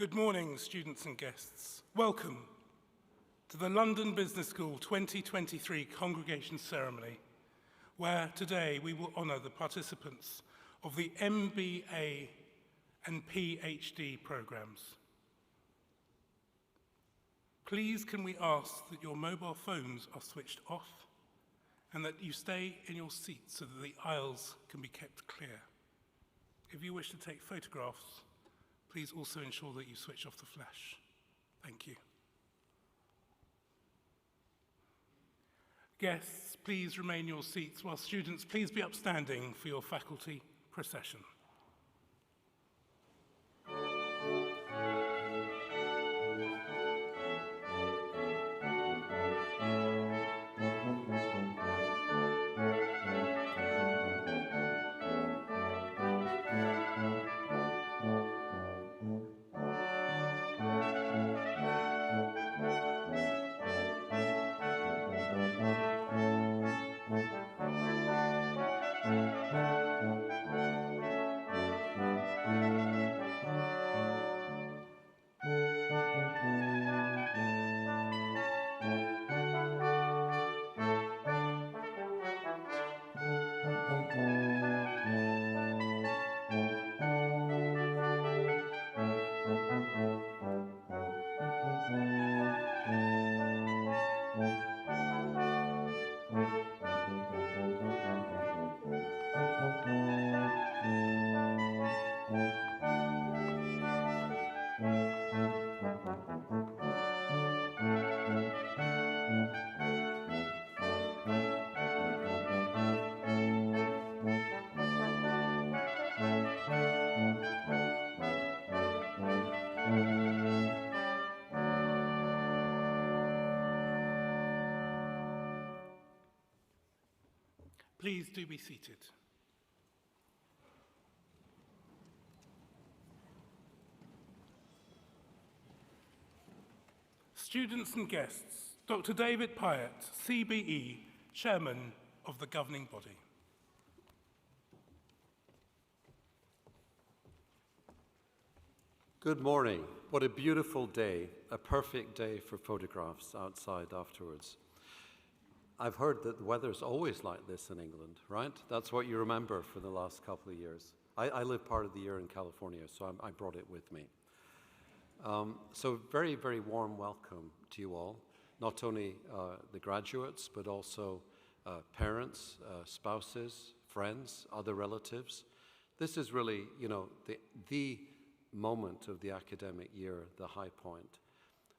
Good morning, students and guests. Welcome to the London Business School 2023 Congregation Ceremony, where today we will honour the participants of the MBA and PhD programmes. Please can we ask that your mobile phones are switched off and that you stay in your seats so that the aisles can be kept clear. If you wish to take photographs, please also ensure that you switch off the flash. Thank you. Guests, please remain in your seats, while students, please be upstanding for your faculty procession. Please do be seated. Students and guests, Dr. David Pyatt, CBE, Chairman of the Governing Body. Good morning. What a beautiful day, a perfect day for photographs outside afterwards. I've heard that the weather's always like this in England, right? That's what you remember for the last couple of years. I live part of the year in California, so I brought it with me. So very, very warm welcome to you all, not only the graduates, but also parents, spouses, friends, other relatives. This is really, the moment of the academic year, the high point.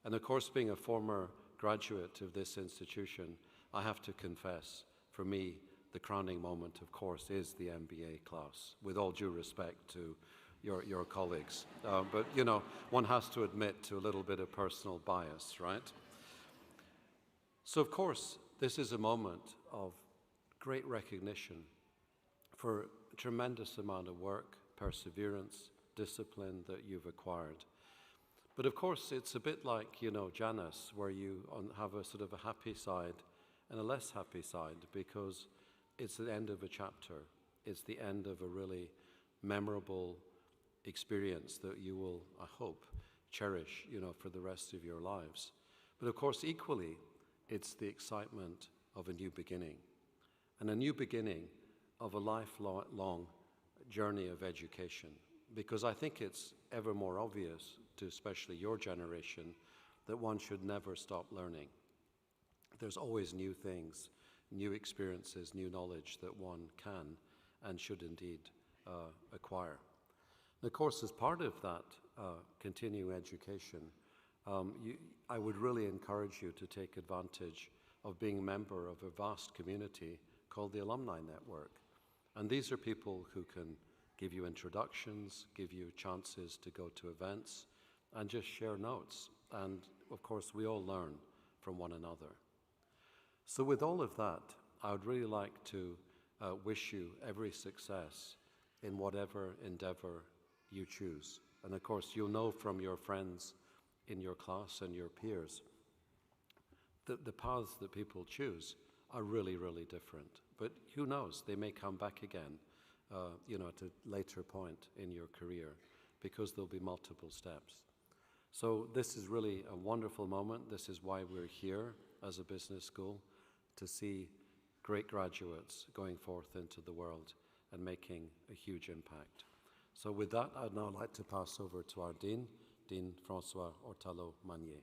And of course, being a former graduate of this institution, I have to confess, for me, the crowning moment, of course, is the MBA class, with all due respect to your colleagues. But, one has to admit to a little bit of personal bias, right? So, of course, this is a moment of great recognition for a tremendous amount of work, perseverance, discipline that you've acquired. But, of course, it's a bit like, Janus, where you have a sort of a happy side and a less happy side, because it's the end of a chapter. It's the end of a really memorable experience that you will, I hope, cherish, for the rest of your lives. But of course, equally, it's the excitement of a new beginning, and a new beginning of a lifelong journey of education. Because I think it's ever more obvious to especially your generation that one should never stop learning. There's always new things, new experiences, new knowledge that one can and should indeed acquire. And of course, as part of that continuing education, I would really encourage you to take advantage of being a member of a vast community called the Alumni Network. And these are people who can give you introductions, give you chances to go to events, and just share notes. And of course, we all learn from one another. So with all of that, I would really like to wish you every success in whatever endeavor you choose. And of course, you'll know from your friends in your class and your peers that the paths that people choose are really, really different. But who knows, they may come back again, at a later point in your career, because there'll be multiple steps. So this is really a wonderful moment. This is why we're here as a business school, to see great graduates going forth into the world and making a huge impact. So with that, I'd now like to pass over to our Dean, Dean François Ortalo-Magnier.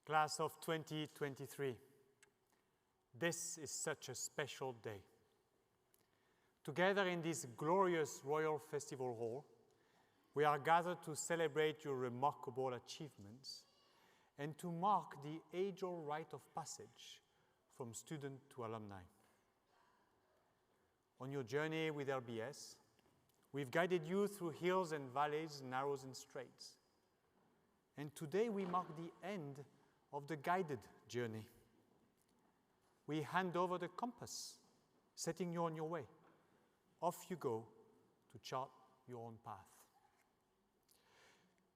Class of 2023, this is such a special day. Together in this glorious Royal Festival Hall, we are gathered to celebrate your remarkable achievements and to mark the age-old rite of passage from student to alumni. On your journey with LBS, we've guided you through hills and valleys, narrows and straights. And today we mark the end of the guided journey. We hand over the compass, setting you on your way. Off you go to chart your own path.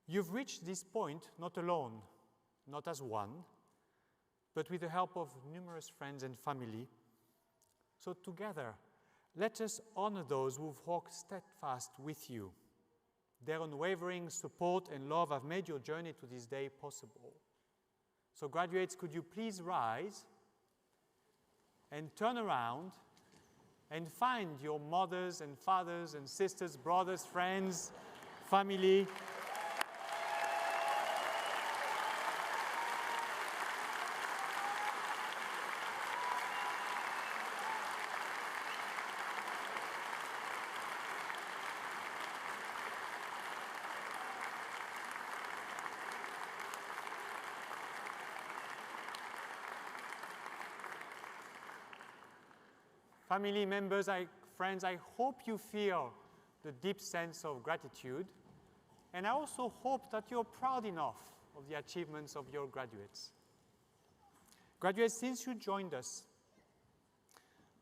You've reached this point not alone, not as one, but with the help of numerous friends and family. So together, let us honor those who've walked steadfast with you. Their unwavering support and love have made your journey to this day possible. So graduates, could you please rise and turn around and find your mothers and fathers and sisters, brothers, friends, family. Family members, friends, I hope you feel the deep sense of gratitude. And I also hope that you're proud enough of the achievements of your graduates. Graduates, since you joined us,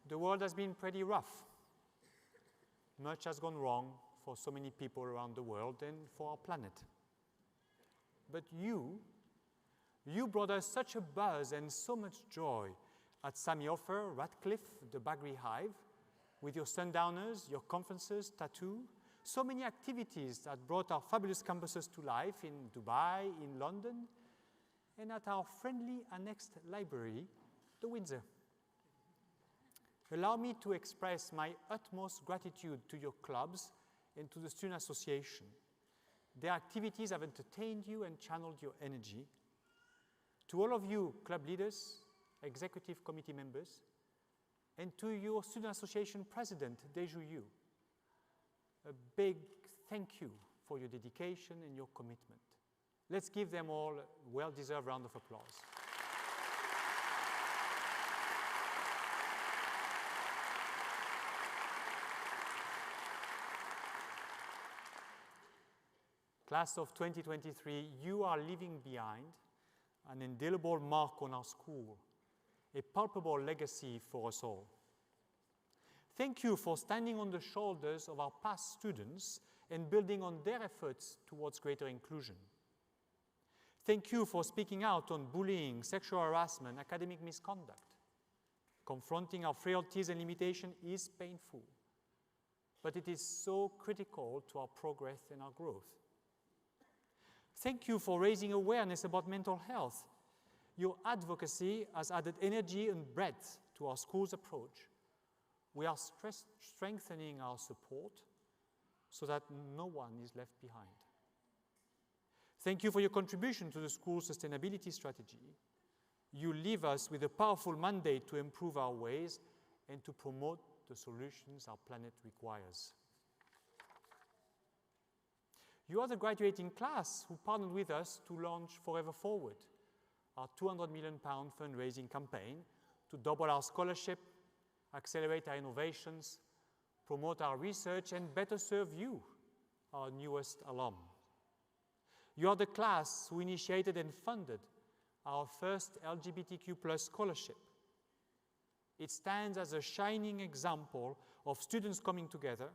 the world has been pretty rough. Much has gone wrong for so many people around the world and for our planet. But you brought us such a buzz and so much joy at Sammy Offer, Radcliffe, the Bagri Hive, with your sundowners, your conferences, tattoo, so many activities that brought our fabulous campuses to life in Dubai, in London, and at our friendly annexed library, the Windsor. Allow me to express my utmost gratitude to your clubs and to the Student Association. Their activities have entertained you and channeled your energy. To all of you club leaders, executive committee members, and to your Student Association President, Deju Yu, a big thank you for your dedication and your commitment. Let's give them all a well-deserved round of applause. Class of 2023, you are leaving behind an indelible mark on our school, a palpable legacy for us all. Thank you for standing on the shoulders of our past students and building on their efforts towards greater inclusion. Thank you for speaking out on bullying, sexual harassment, academic misconduct. Confronting our frailties and limitations is painful, but it is so critical to our progress and our growth. Thank you for raising awareness about mental health. Your advocacy has added energy and breadth to our school's approach. We are strengthening our support so that no one is left behind. Thank you for your contribution to the school's sustainability strategy. You leave us with a powerful mandate to improve our ways and to promote the solutions our planet requires. You are the graduating class who partnered with us to launch Forever Forward, our £200 million fundraising campaign to double our scholarship, accelerate our innovations, promote our research, and better serve you, our newest alum. You are the class who initiated and funded our first LGBTQ+ scholarship. It stands as a shining example of students coming together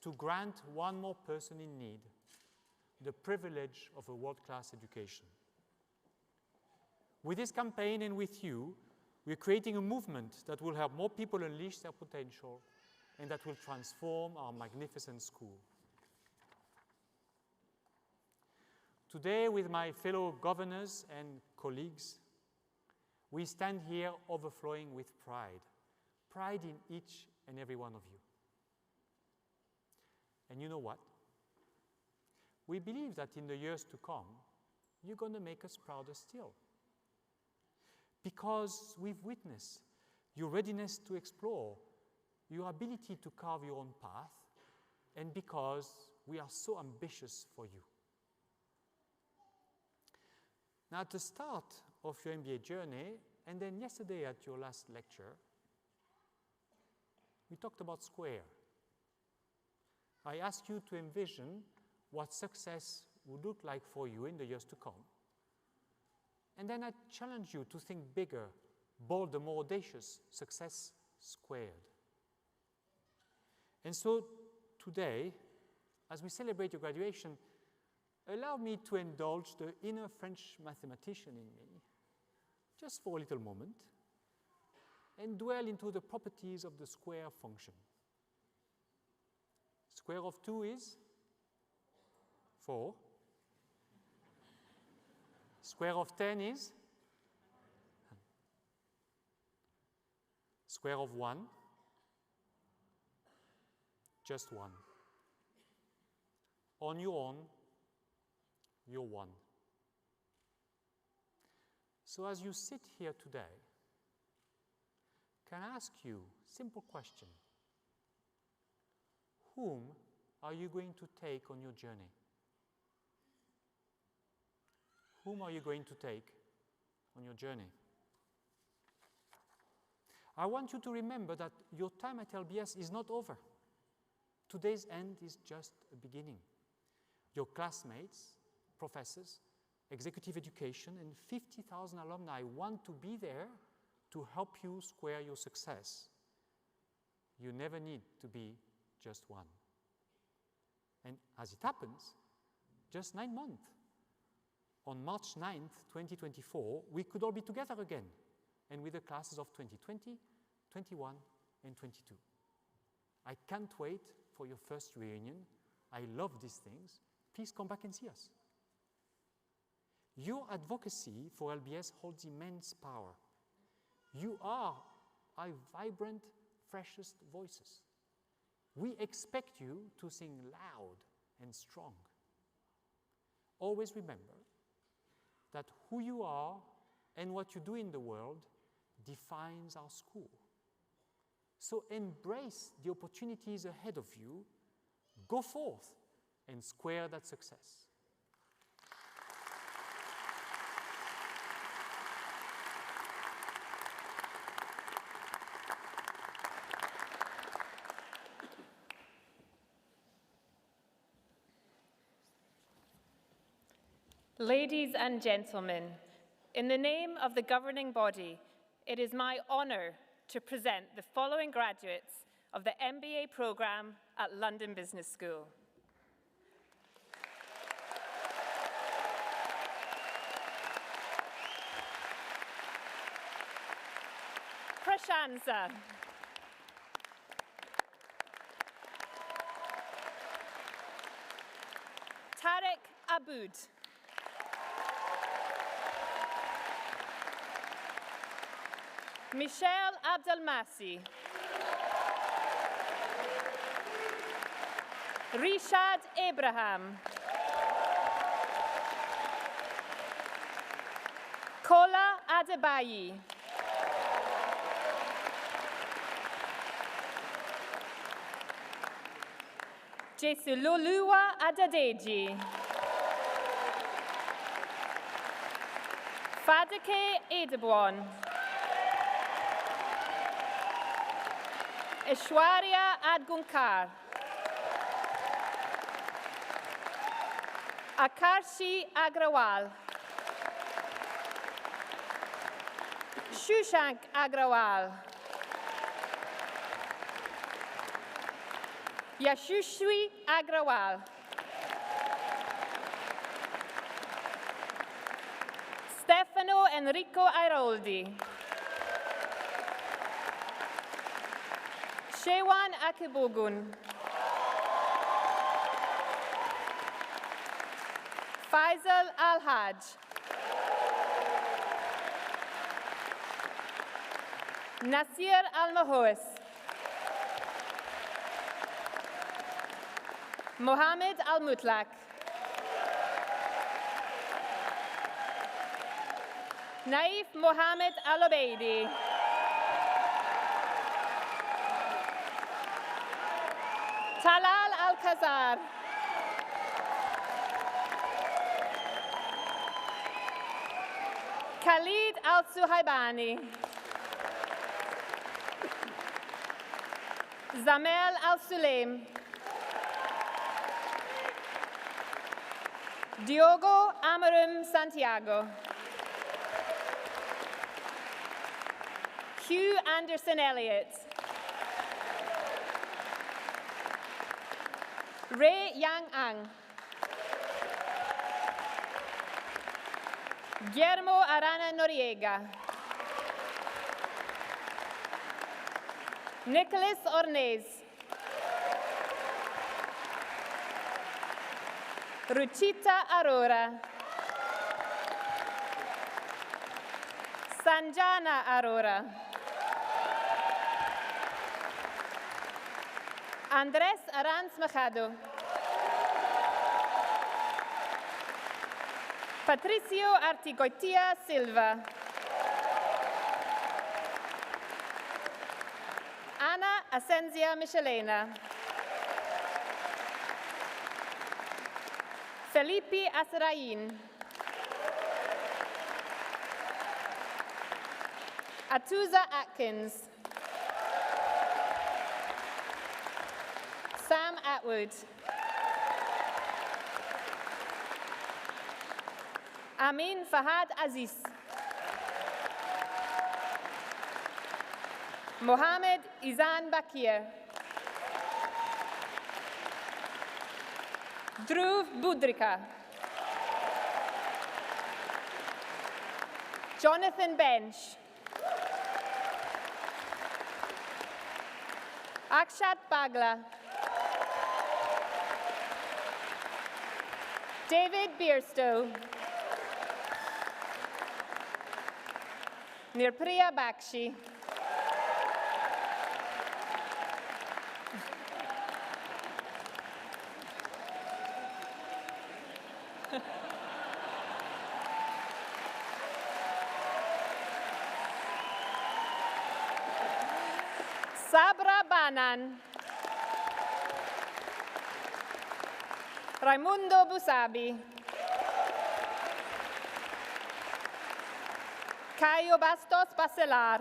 to grant one more person in need the privilege of a world-class education. With this campaign and with you, we're creating a movement that will help more people unleash their potential and that will transform our magnificent school. Today, with my fellow governors and colleagues, we stand here overflowing with pride. Pride in each and every one of you. And you know what? We believe that in the years to come, you're going to make us prouder still. Because we've witnessed your readiness to explore, your ability to carve your own path, and because we are so ambitious for you. Now, at the start of your MBA journey, and then yesterday at your last lecture, we talked about Square. I asked you to envision what success would look like for you in the years to come. And then I challenge you to think bigger, bolder, more audacious, success squared. And so today, as we celebrate your graduation, allow me to indulge the inner French mathematician in me, just for a little moment, and dwell into the properties of the square function. Square of 2 is 4. Square of 10 is? Square of 1? Just 1. On your own, you're 1. So as you sit here today, can I ask you a simple question? Whom are you going to take on your journey? Whom are you going to take on your journey? I want you to remember that your time at LBS is not over. Today's end is just a beginning. Your classmates, professors, executive education, and 50,000 alumni want to be there to help you square your success. You never need to be just one. And as it happens, just 9 months. On March 9th, 2024, we could all be together again, and with the classes of 2020, 21, and 22. I can't wait for your first reunion. I love these things. Please come back and see us. Your advocacy for LBS holds immense power. You are our vibrant, freshest voices. We expect you to sing loud and strong. Always remember that who you are and what you do in the world defines our school. So embrace the opportunities ahead of you, go forth, and square that success. Ladies and gentlemen, in the name of the governing body, it is my honor to present the following graduates of the MBA program at London Business School. Prashansa. Tarek Aboud. Michelle Abdelmasi. Rishad Abraham. Kola Adebayi. Jesuloluwa Adadeji. Fadike Edebwan. Ishwarya Adgunkar. Akarshi Agrawal. Shushank Agrawal. Yashushri Agrawal. Stefano Enrico Airoldi. Shewan Akibogun. Faisal Al-Haj. Nasir Al-Mahois. Mohammed Al-Mutlaq. Naif Mohammed Al-Obeidi. Talal Al-Khazar. Khalid Al-Suhaibani. Zamel Al-Sulaim. Diogo Amarum Santiago. Hugh Anderson Elliott. Ray Yang Ang. Guillermo Arana Noriega. Nicholas Ornez. Ruchita Arora. Sanjana Arora. Andres Arans Machado. Patricio Artigoitia Silva. Ana Asenzia Michelena. Felipe Asrain. Atuza Atkins. Sam Atwood. Amin Fahad Aziz. Mohammed Izan Bakir. Dhruv Budrika. Jonathan Bench. Akshat Bagla. David Bierstow. Nirpriya Bakshi. Sabra Banan. Raimundo Busabi. Caio Bastos Bacelar.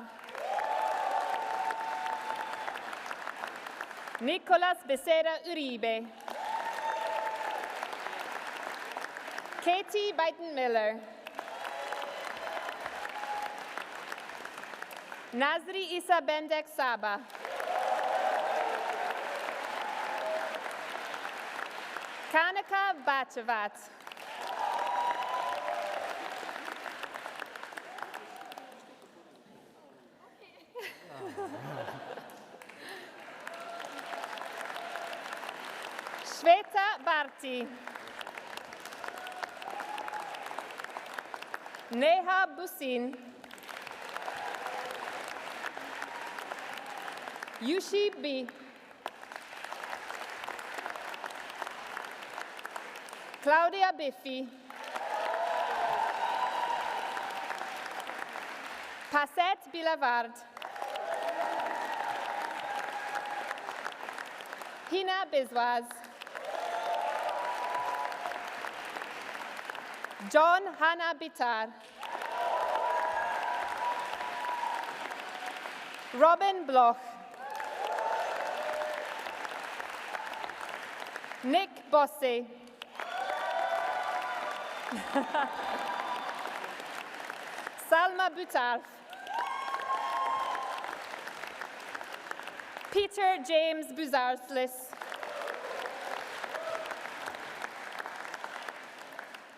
Nicolas Becerra Uribe. Katie Biden-Miller. Nazri Issa Bendek Saba. Kanika Bachavat. Shweta Bharti. Neha Busin. Yushi B. Claudia Biffy. Passette Bilavard. Hina Biswaz. John Hannah Bitar. Robin Bloch. Nick Bosse. Salma Butarf. Peter James Buzarslis.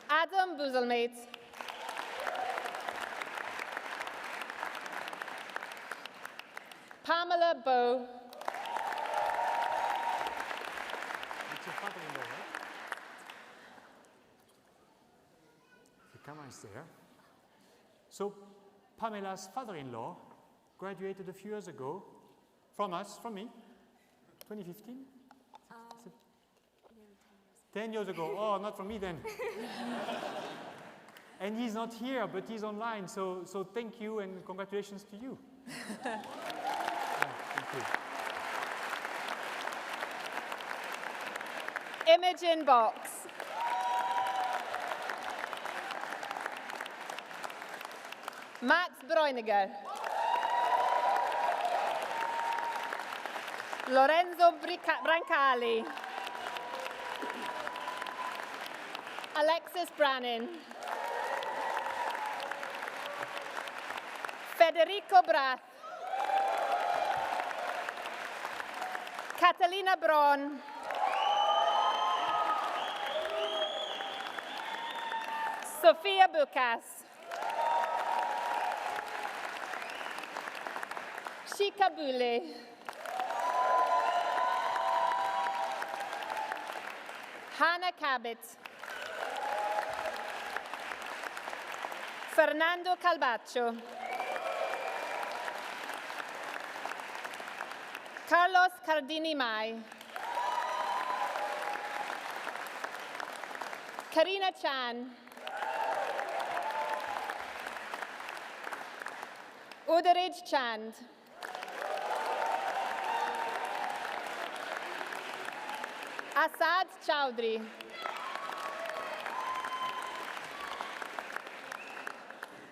Adam Buzelmate. Pamela Bowe. It's your father-in-law, right? The camera is there. So Pamela's father-in-law graduated a few years ago from me, 2015? 10 years ago. Oh, not from me then. And he's not here, but he's online. So thank you and congratulations to you. Yeah, thank you. Imogen Box. Max Breuniger. Lorenzo Brancali. Alexis Brannan. Federico Brath. Catalina Braun. Sophia Bukas. Shika Bule. Hannah Cabot. Fernando Calbaccio. Carlos Cardini Mai. Karina Chan. Udarij Chand. Asad Chowdhury.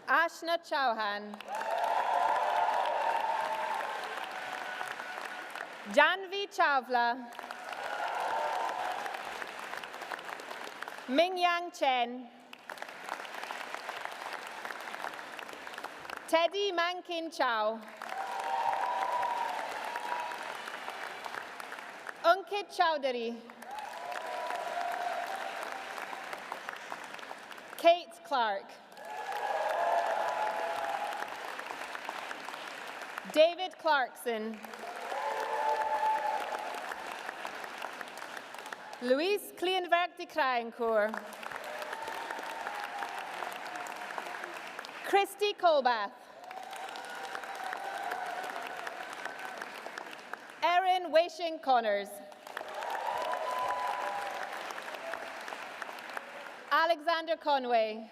Ashna Chauhan. Janvi Chawla. Mingyang Chen. Teddy Mankin Chow. Ankit Chowdhury. Kate Clark. David Clarkson. Luis Klienwerk de Kraaienkoor. Christy Colbath. Erin Weishing Connors. Alexander Conway.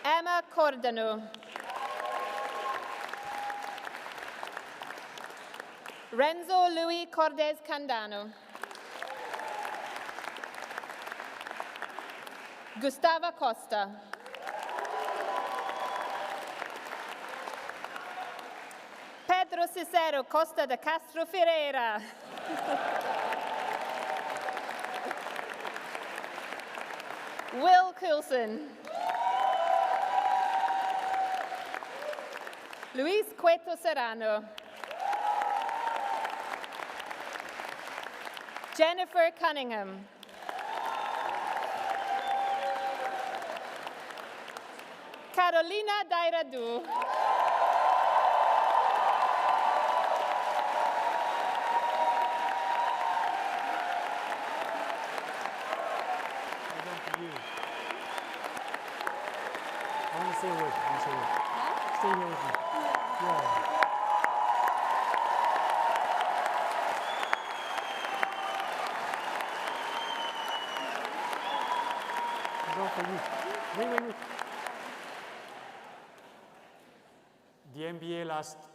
Emma Cordano. Renzo Luis Cordes Candano. Gustava Costa. Pedro Cicero Costa de Castro Ferreira. Will Coulson. Luis Cueto Serrano. Jennifer Cunningham. Carolina Dairadu. I want to say a word. Stay here with me. Yeah. It's all for you. Wait. The MBA lasts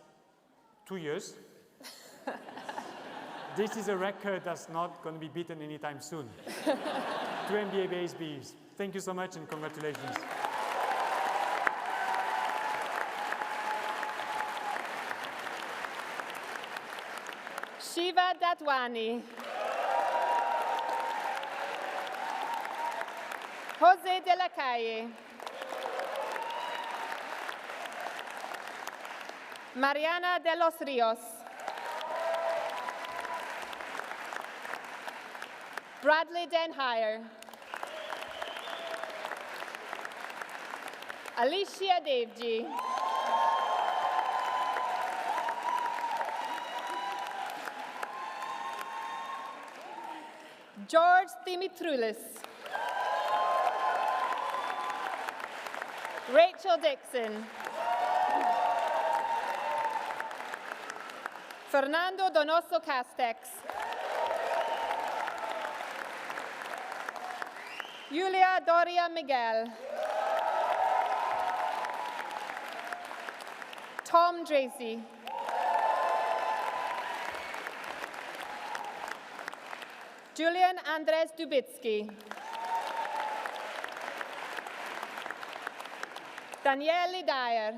2 years. This is a record that's not going to be beaten anytime soon. 2 MBA PhDs. Thank you so much and congratulations. Shiva Datwani. Jose de la Calle. Mariana de los Rios. Bradley Denhire. Alicia Devji. George Dimitroulis. Rachel Dixon. Fernando Donoso Castex. Julia Doria Miguel. Tom Tracy. Julian Andres Dubitsky. Daniele Dyer.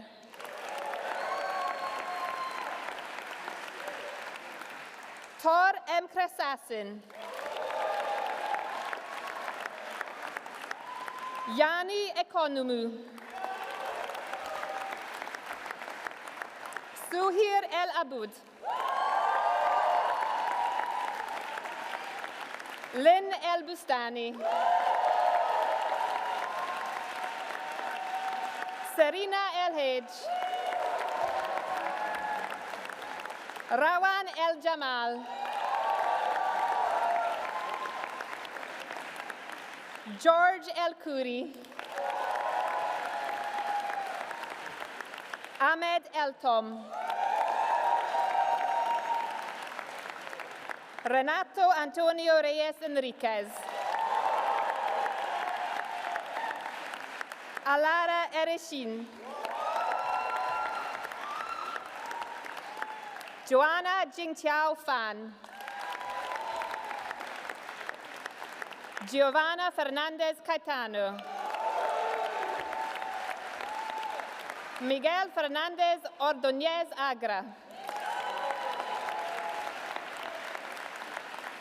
Tor M. Kresasin. Yani Ekonomu. Suhir El Abud. Lynn El Bustani. Serena El Hage. Rawan El Jamal. George El Khoury. Ahmed El Tom. Renato Antonio Reyes Enriquez. Alara Ereshin. Joanna Jingqiao Fan. Giovanna Fernandez Caetano. Miguel Fernandez Ordóñez Agra.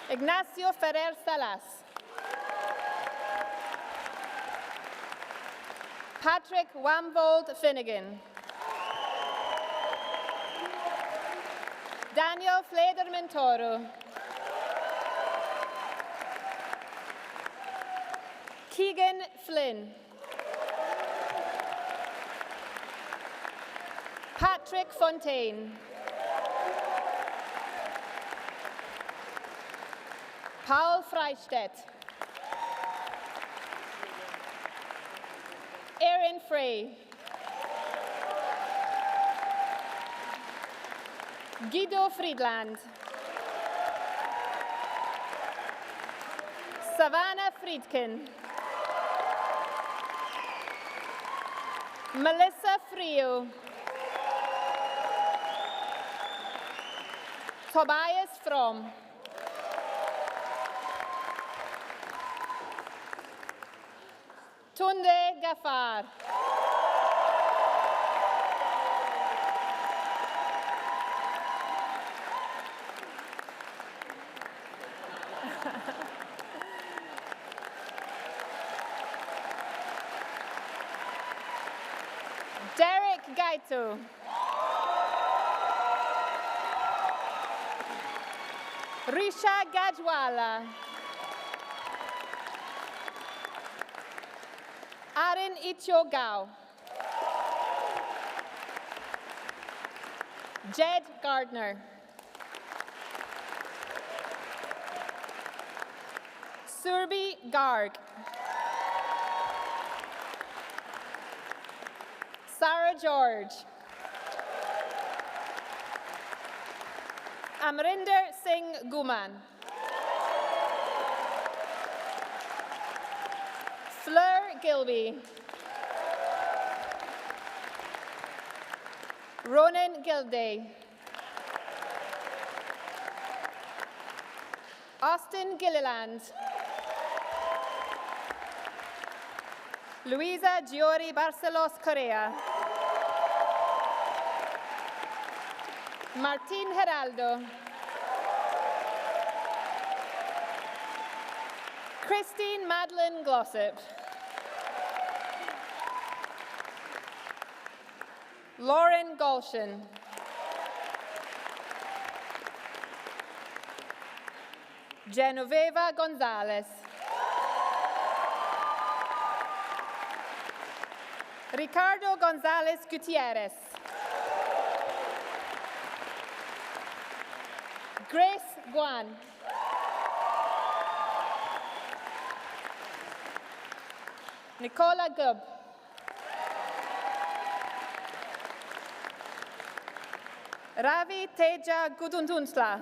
Ignacio Ferrer Salas. Patrick Wamvold Finnegan. Daniel Flederman Toro. Keegan Flynn. Patrick Fontaine. Paul Freistedt. Erin Frey. Guido Friedland. Savannah Friedkin. Melissa Frio. Tobias Fromm. Tunde Gafar. Derek Gaito. Risha Gajwala. Aaron Ichogao. Jed Gardner. Surbi Garg. Sarah George. Amrinder Singh Guman. Fleur Gilby. Ronan Gilday. Austin Gilliland. Luisa Giori Barcelos Correa. Martin Heraldo. Christine Madeline Glossop. Lauren Golshan. Genoveva Gonzalez. Ricardo Gonzalez Gutierrez. Grace Guan. Nicola Gubb. Ravi Teja Gudundunsla.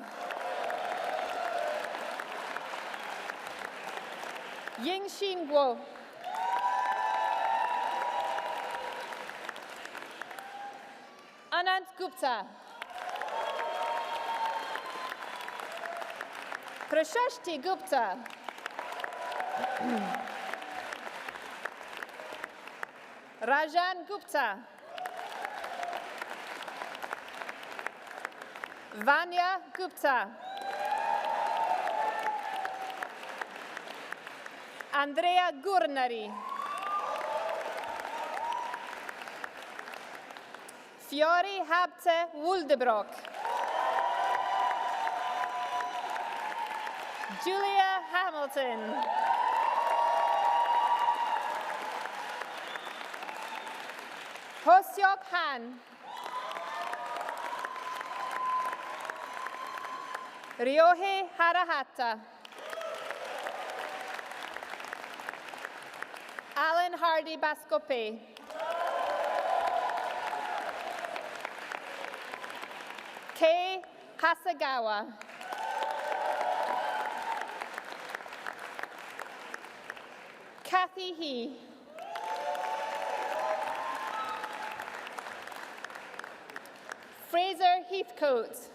Yingxin Guo. Anant Gupta. Prashasti Gupta. Rajan Gupta. Vanya Gupta. Andrea Gurnari. Fiori Habte Wuldebrock. Julia Hamilton. Hosyok Han. Ryohei Harahata. Alan Hardy Bascope. Kei Hasagawa. Kathy He. Fraser Heathcote.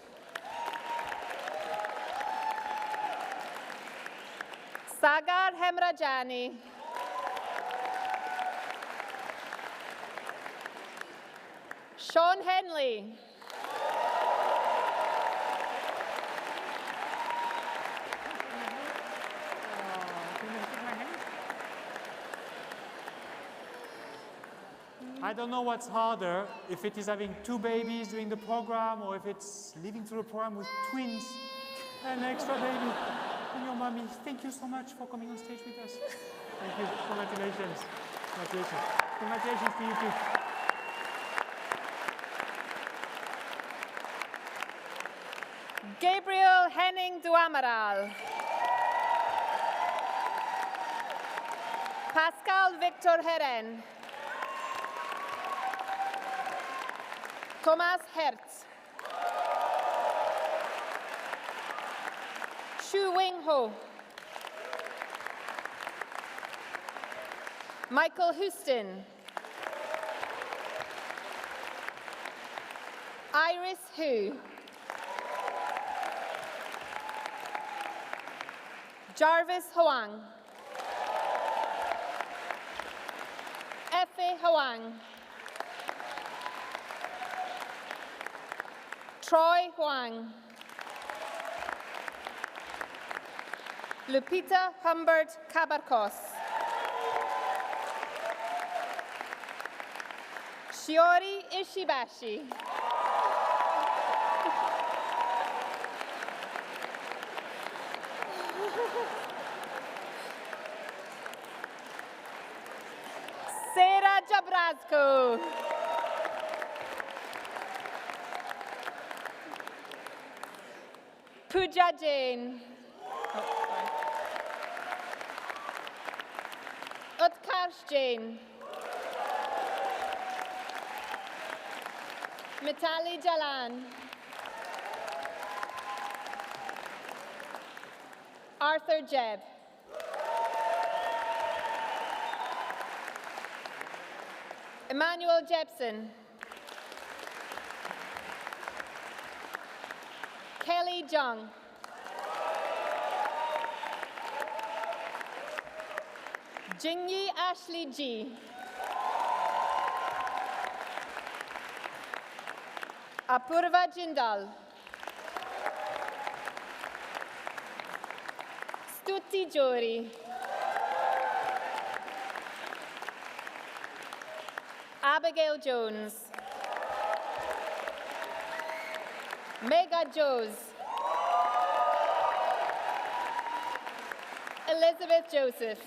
Sagar Hemrajani. Sean Henley. I don't know what's harder, if it is having 2 babies during the program or if it's living through the program with twins and an extra baby. And your mommy, thank you so much for coming on stage with us. Thank you. Congratulations. Congratulations. Congratulations to you too. Gabriel Henning Duamaral. Pascal Victor Heren. Thomas Hertz. Xu Wing Ho. Michael Houston. Iris Hu. Jarvis Hoang. Efe Hoang. Troy Huang. Lupita Humbert Cabarcos. Shiori Ishibashi. Sarah Jabrazko. Pooja Jain. Utkarsh Jain. Mitali Jalan. Arthur Jebb. Emmanuel Jepson. Kelly Jung. Jingyi Ashley G. Apurva Jindal. Stuti Jori. Abigail Jones. Mega Joes. Elizabeth Joseph.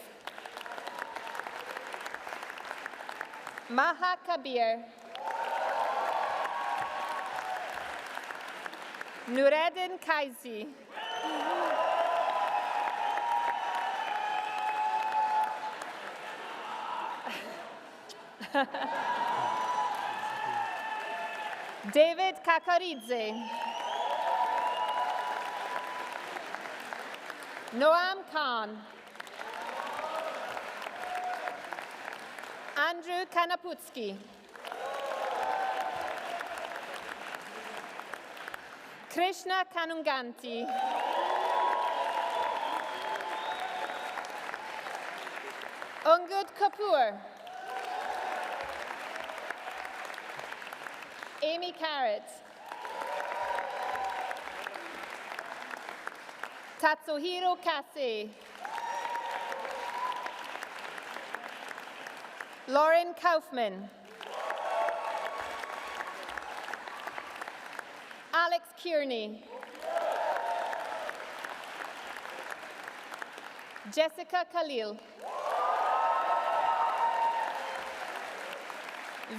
Maha Kabir. Nureddin Kaisi. David Kakaridze. Noam Khan. Andrew Kanaputsky. Krishna Kanunganti. Ungud Kapoor. Amy Carrot. Tatsuhiro Kase. Lauren Kaufman. Alex Kearney. Jessica Khalil.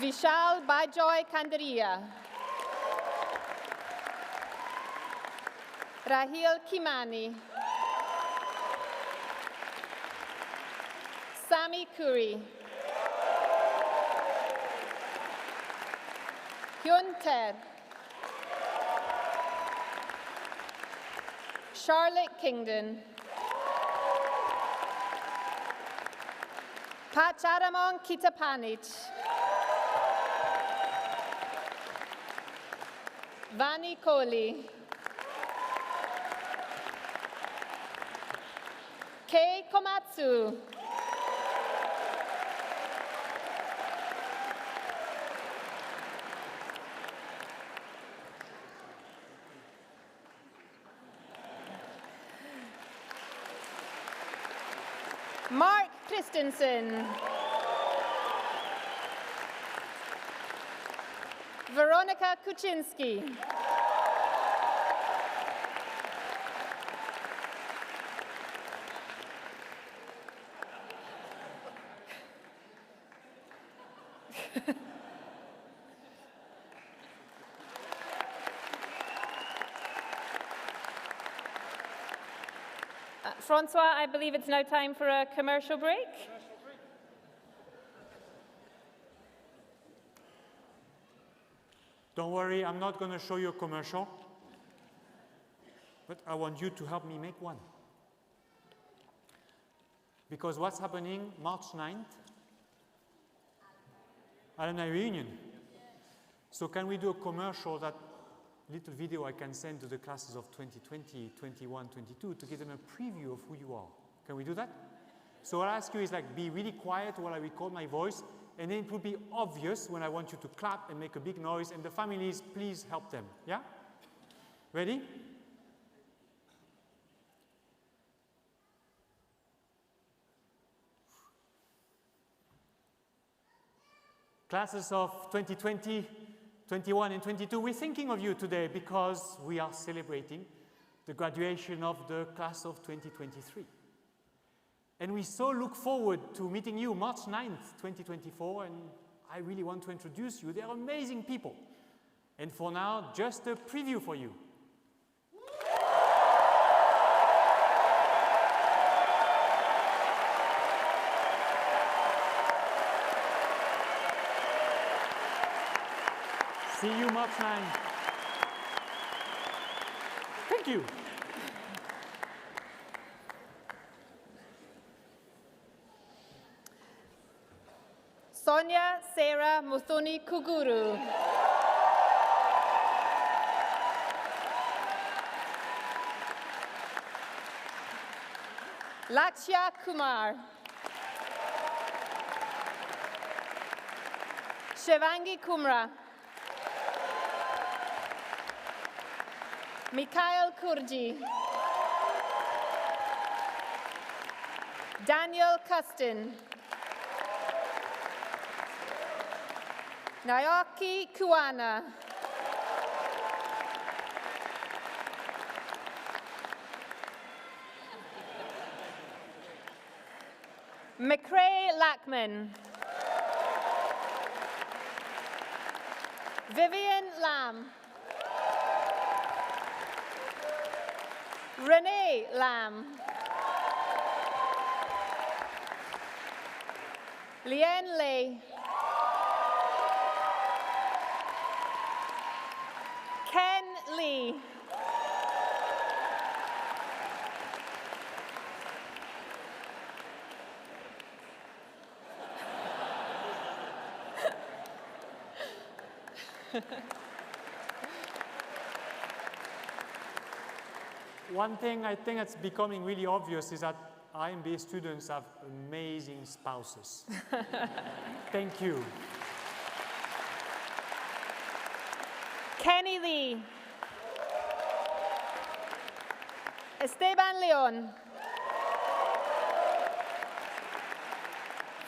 Vishal Bajoy Kandaria. Rahil Kimani. Sami Kuri. Hyun Ter. Charlotte Kingdon. Pacharamon Kitapanich. Vani Kohli. Kei Komatsu. Mark Christensen. Veronica Kuczynski. Francois, I believe it's now time for a commercial break. Don't worry, I'm not going to show you a commercial, but I want you to help me make one. Because what's happening March 9th? Alumni reunion. So can we do a commercial, that little video I can send to the classes of 2020, 21, 22 to give them a preview of who you are? Can we do that? So what I ask you is, like, be really quiet while I record my voice, and then it will be obvious when I want you to clap and make a big noise, and the families, please help them. Yeah? Ready? Classes of 2020, 21 and 22, we're thinking of you today because we are celebrating the graduation of the class of 2023. And we so look forward to meeting you March 9th, 2024, and I really want to introduce you. They're amazing people. And for now, just a preview for you. See you March 9th. Thank you. Sonia Sarah Muthoni Kuguru. Lakshya Kumar. Shivangi Kumra. Mikhail Kurji. Daniel Custon. Naoki Kuana. McCrae Lackman. Vivian Lam. Renee Lam. Lien Lei. Ken Lee. One thing I think that's becoming really obvious is that our MBA students have amazing spouses. Thank you. Kenny Lee. Esteban Leon.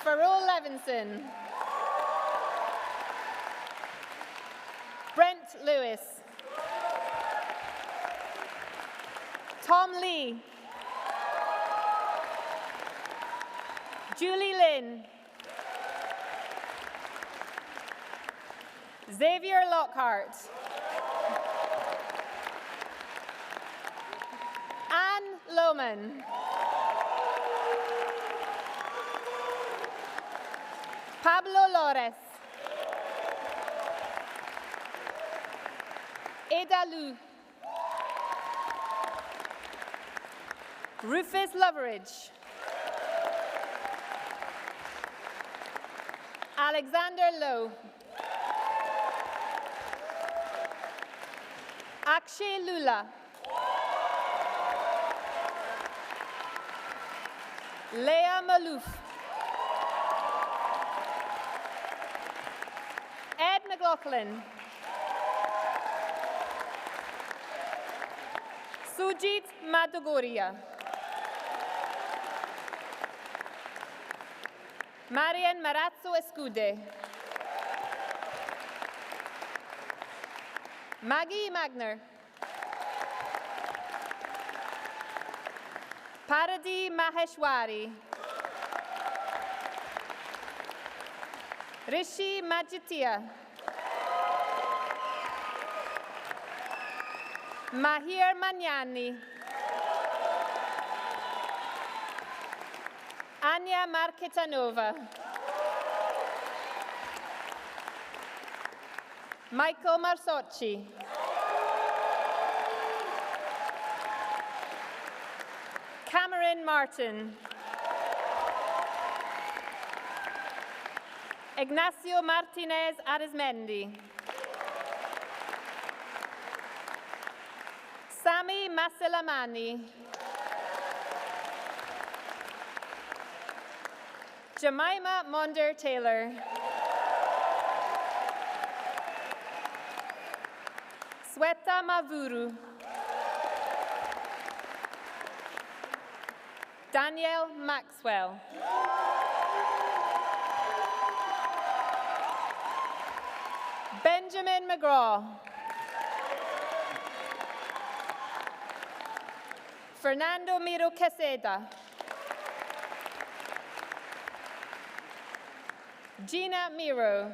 Farrell Levinson. Brent Lewis. Tom Lee. Julie Lynn. Xavier Lockhart. Anne Lohman. Pablo Lores. Ada Lu. Rufus Loveridge. Alexander Lowe. Akshay Lula. Leah Malouf. Ed McLaughlin. Sujit Madugoria. Marian Marazzo Escude. Maggie Magner. Paradi Maheshwari. Rishi Majitia. Mahir Magnani. Anya Marketanova. Michael Marsocci. Cameron Martin. Ignacio Martinez Arizmendi. Sami Masilamani. Jemima Monder Taylor. Sweta Mavuru. Danielle Maxwell. Benjamin McGraw. Fernando Miro Queseda. Gina Miro.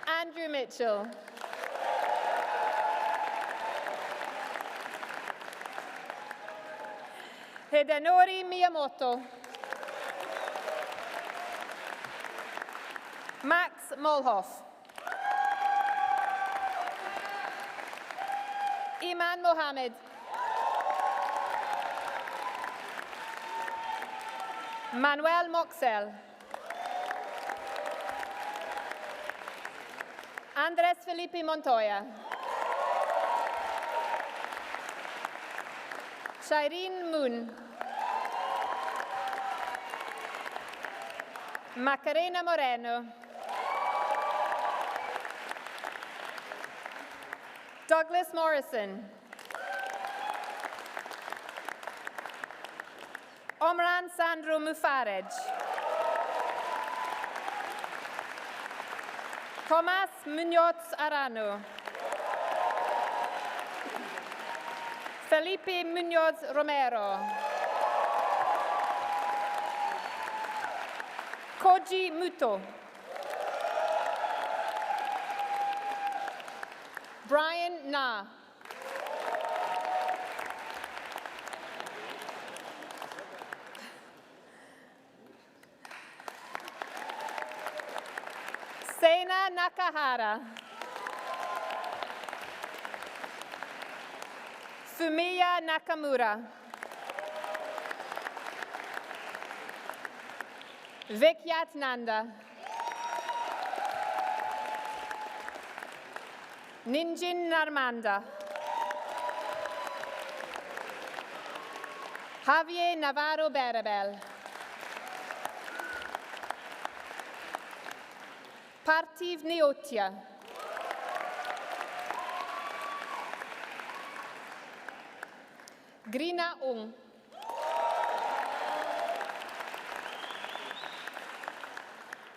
Andrew Mitchell. Hidenori Miyamoto. Max Molhoff. Iman Mohammed. Manuel Moxel. Andres Felipe Montoya. Shireen Moon. Macarena Moreno. Douglas Morrison. Omran Sandro Mufarej. Tomas Munoz Arano. Felipe Munoz Romero. Koji Muto. Brian Na. Nakahara. Fumiya Nakamura. Vikyat Nanda. Ninjin Narmanda. Javier Navarro Berabel. Partiv Neotia. Grina Ung.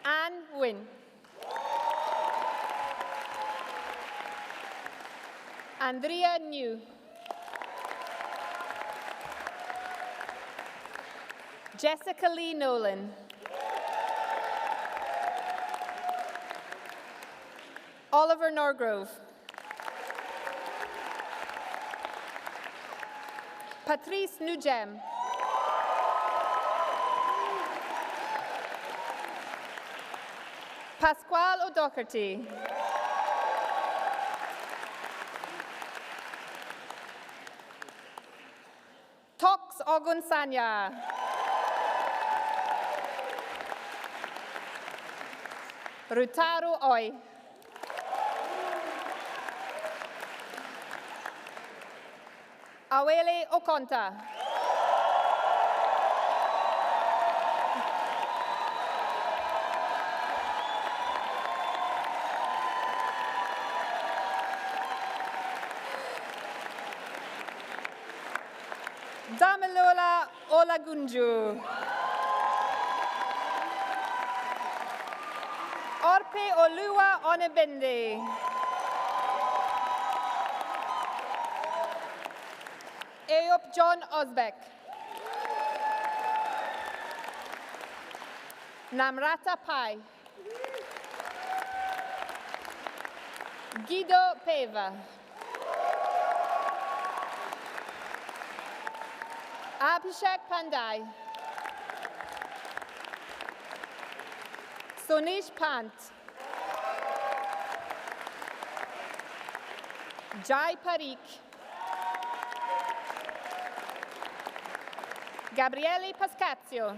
Anne Wynn. Andrea New. Jessica Lee Nolan. Oliver Norgrove. Patrice Nugem. Pasquale O'Doherty. Tox Ogunsanya. Rutaru Oi. Awele Okonta. Damilola Olagunju. Orpe Olua Onebende. Eop John Osbeck. Namrata Pai. Guido Peva. Abhishek Pandai. Sonish Pant. Jai Parikh. Gabriele Pascazio.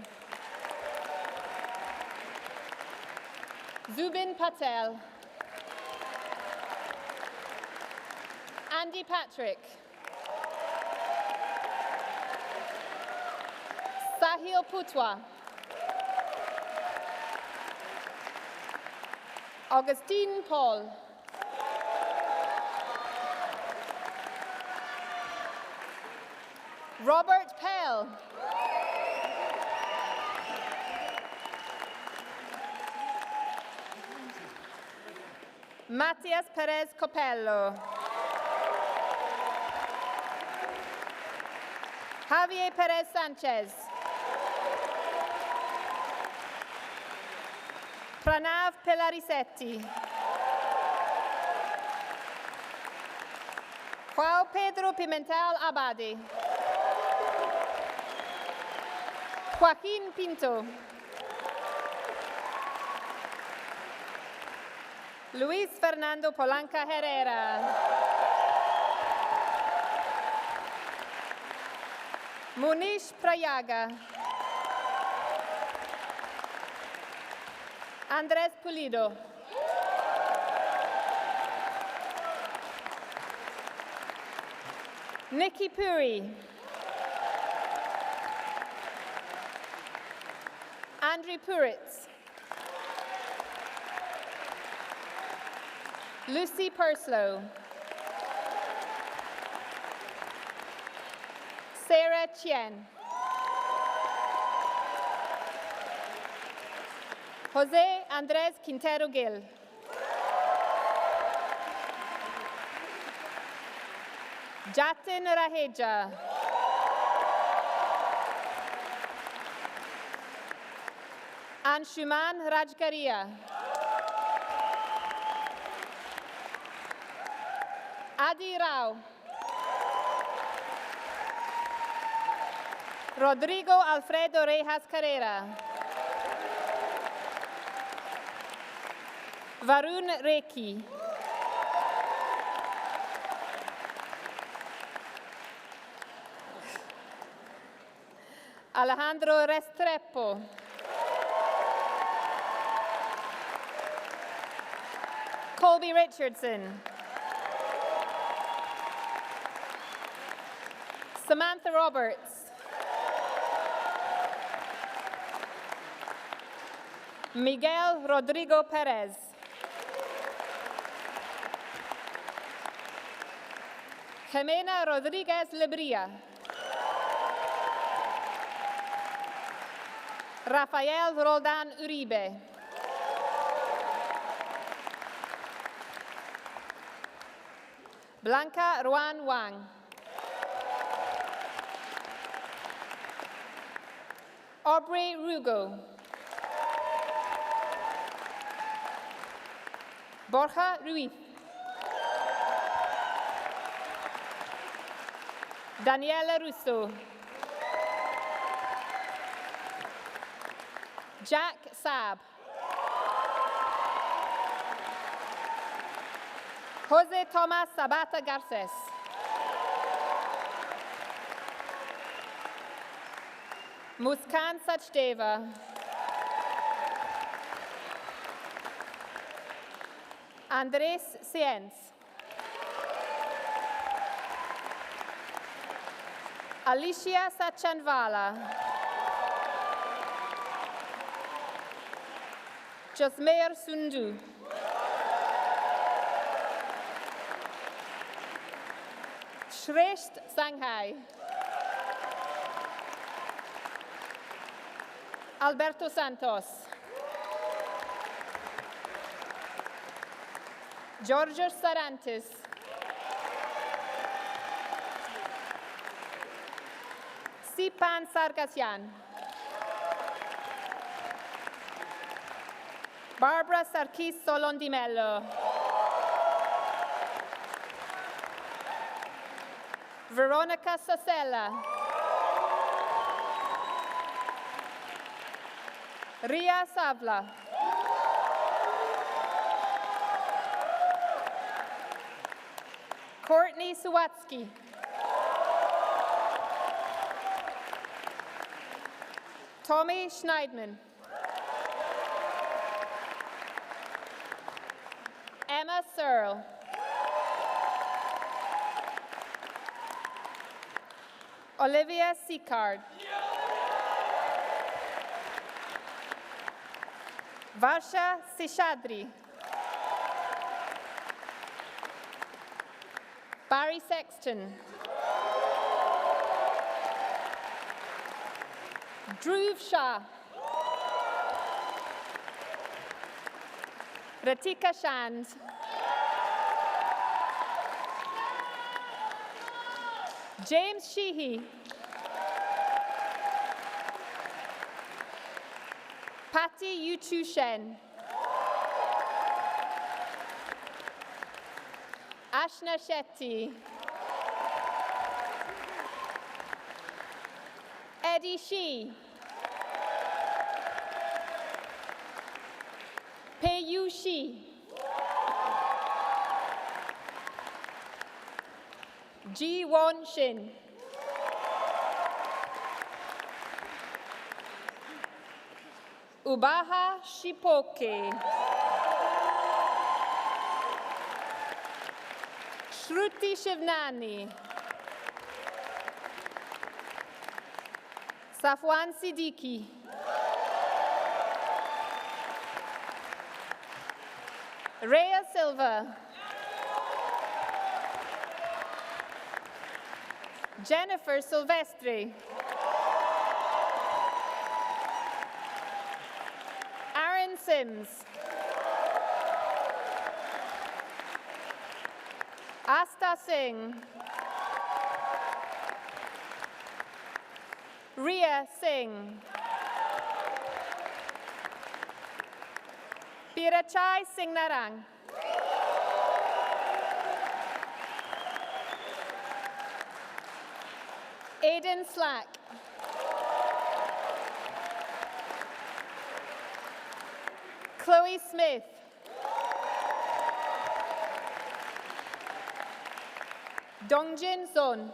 Zubin Patel. Andy Patrick. Sahil Putwa. Augustine Paul. Robert Pell. Matias Perez Copello. Javier Perez Sanchez. Pranav Pelarisetti. João Pedro Pimentel Abadi. Joaquin Pinto. Luis Fernando Polanca Herrera. Munish Prayaga. Andres Pulido. Nikki Puri. Andrew Puritz. Lucy Purslow. Sarah Chien. Jose Andres Quintero Gil. Jatin Raheja. Anshuman Rajkaria. Adi Rao. Rodrigo Alfredo Rejas Carrera. Varun Rekhi. Alejandro Restrepo. Colby Richardson. Samantha Roberts. Miguel Rodrigo Perez. Jimena Rodriguez Lebria. Rafael Roldan Uribe. Blanca Ruan Wang. Aubrey Rugo. Borja Ruiz. Daniela Russo. Jack Saab. Jose Tomas Sabata Garces. Muskan Sachdeva. Andres Sienz. Alicia Sachanvala. Josmeir Sundu. Shresht Sanghai. Alberto Santos. Georgios Sarantis. Sipan Sargasyan. Barbara Sarkis Solondimello. Veronica Sosella. Ria Savla. Courtney Sawatsky. Tommy Schneidman. Emma Searle. Olivia Sicard. Varsha Seshadri. Barry Sexton. Dhruv Shah. Ratika Shand. James Sheehy. Patty Yutu Shen. Ashna Shetty. Eddie Shee. Pei-Yu Shi. Ji-Won Shin. Ubaha Shipoke. Shruti Shivnani. Safwan Siddiqui. Rhea Silva. Jennifer Silvestri. Aaron Sims. Asta Singh. Ria Singh. Pirachai Singh Narang. Aiden Slack. Chloe Smith. Dongjin Son.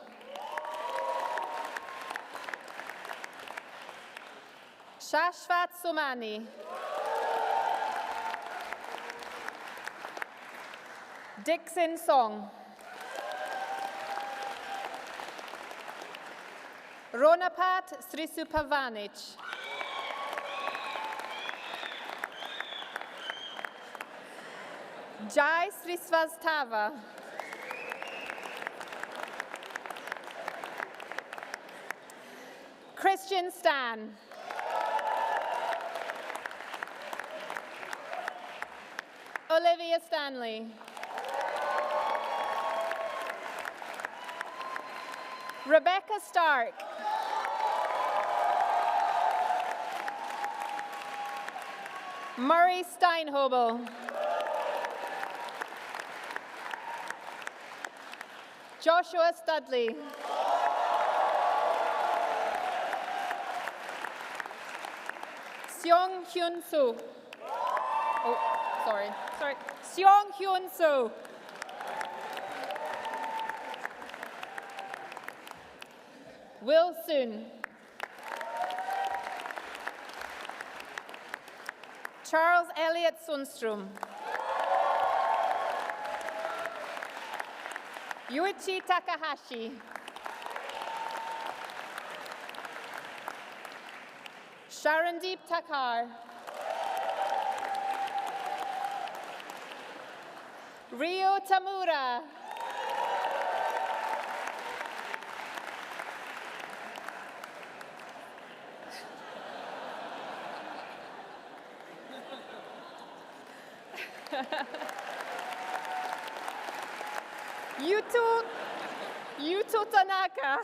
Shashvat Somani. Dixon Song. Ronapat Srisupavanich. Jai Srisvastava. Christian Stan. Olivia Stanley. Rebecca Stark. Murray Steinhobel. Joshua Studley. Seong Hyun Soo. Oh, sorry. Seong Hyun Soo. Will Soon. Charles Elliott Sundstrom. Yuichi Takahashi. Sharandeep Takar. Ryo Tamura. Yuto Tanaka.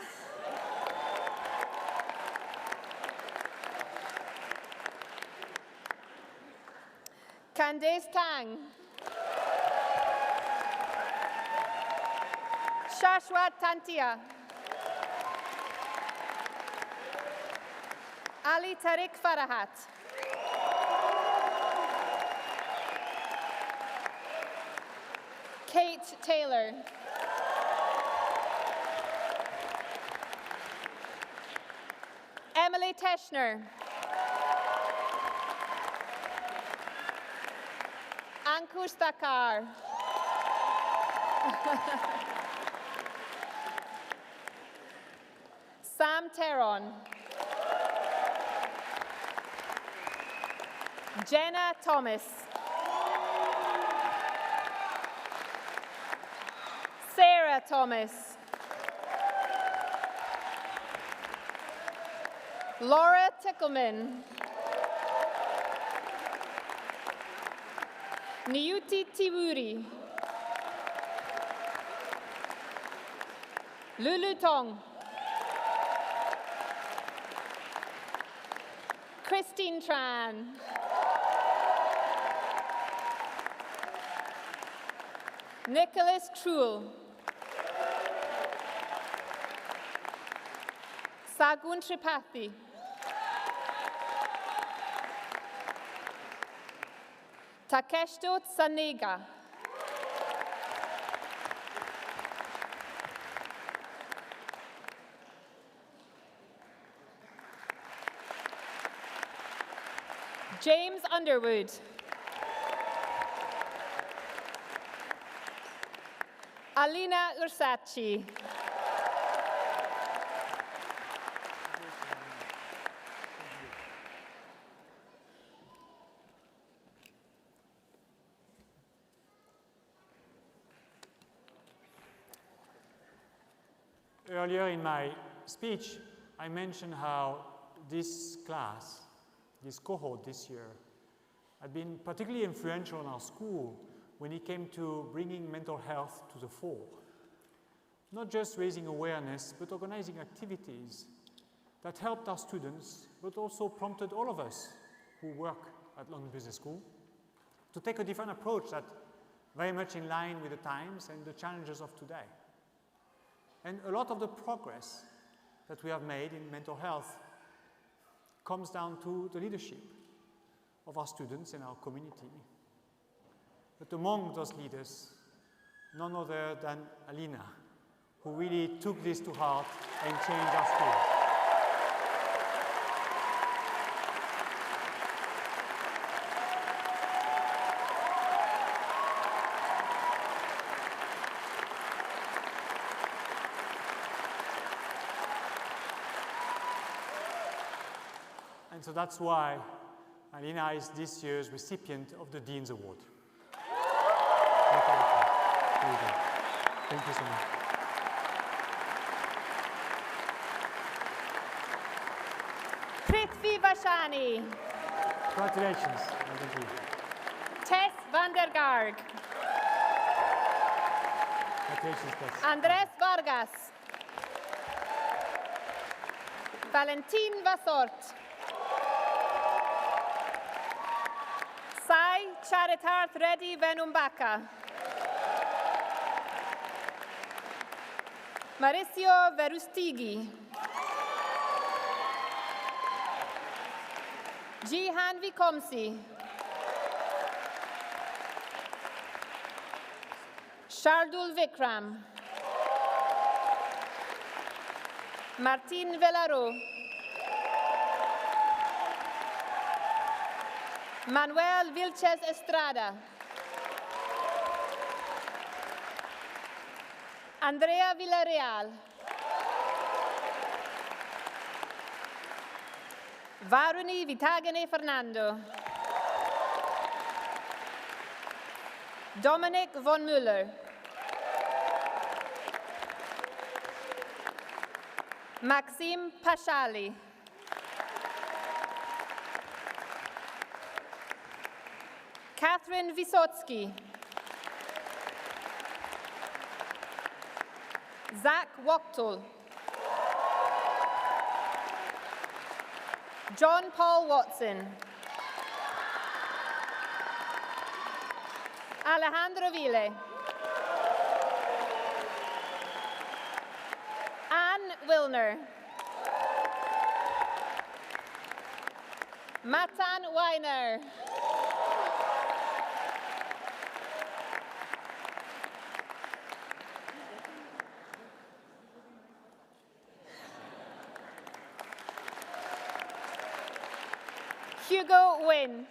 Candace Tang. Shashwat Tantia. Ali Tariq Farahat. Kate Taylor. Emily Teschner. Ankush Thakar. Sam Teron. Jenna Thomas. Sarah Thomas. Laura Tickleman. Niyuti Tiwuri. Lulu Tong. Christine Tran. Nicholas Truel. Sagun Tripathi. Takeshto Sanega. James Underwood. Alina Ursaci. Earlier in my speech, I mentioned how this class, this cohort this year, had been particularly influential in our school when it came to bringing mental health to the fore. Not just raising awareness, but organizing activities that helped our students, but also prompted all of us who work at London Business School to take a different approach that very much in line with the times and the challenges of today. And a lot of the progress that we have made in mental health comes down to the leadership of our students and our community. But among those leaders, none other than Alina, who really took this to heart and changed our school. And so that's why Alina is this year's recipient of the Dean's Award. Thank you so much. Prithvi Vashani. Congratulations. Thank you. Tess van der Garg. Congratulations, Tess. Andres Vargas. Valentin Vasort. Sai Charitarth Reddy Venumbaka. Mauricio Verustigi. Jihan Vikomsi. Shardul Vikram. Martin Velaro. Manuel Vilches Estrada. Andrea Villarreal. Varuni Vitagene Fernando. Dominic von Müller. Maxim Pashali. Catherine Wysotsky. Zach Wachtel. John Paul Watson. Alejandro Ville. Anne Wilner. Matan Weiner. Hugo Wynn.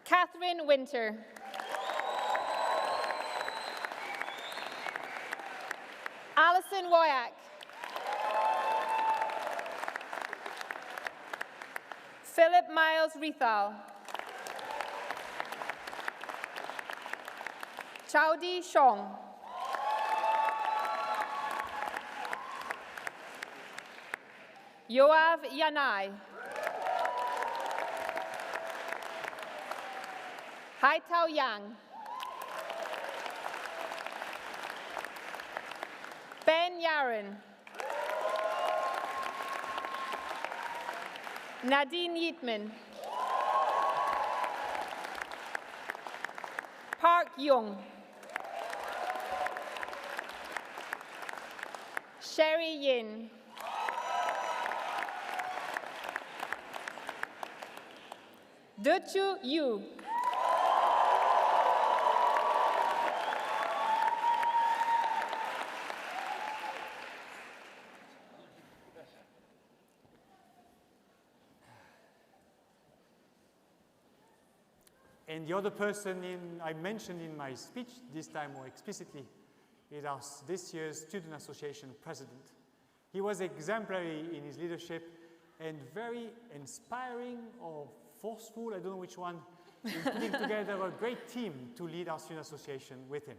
Catherine Winter. Alison Wyack. Philip Miles Rethal. Chaudi Shong. Yoav Yanai. Haitao Yang. Ben Yaron. Nadine Yeatman. Park Young. Sherry Yin. Dechu Yu. And the other person I mentioned in my speech, this time more explicitly, is our this year's Student Association president. He was exemplary in his leadership and very inspiring or forceful, I don't know which one, in putting together a great team to lead our Student Association with him.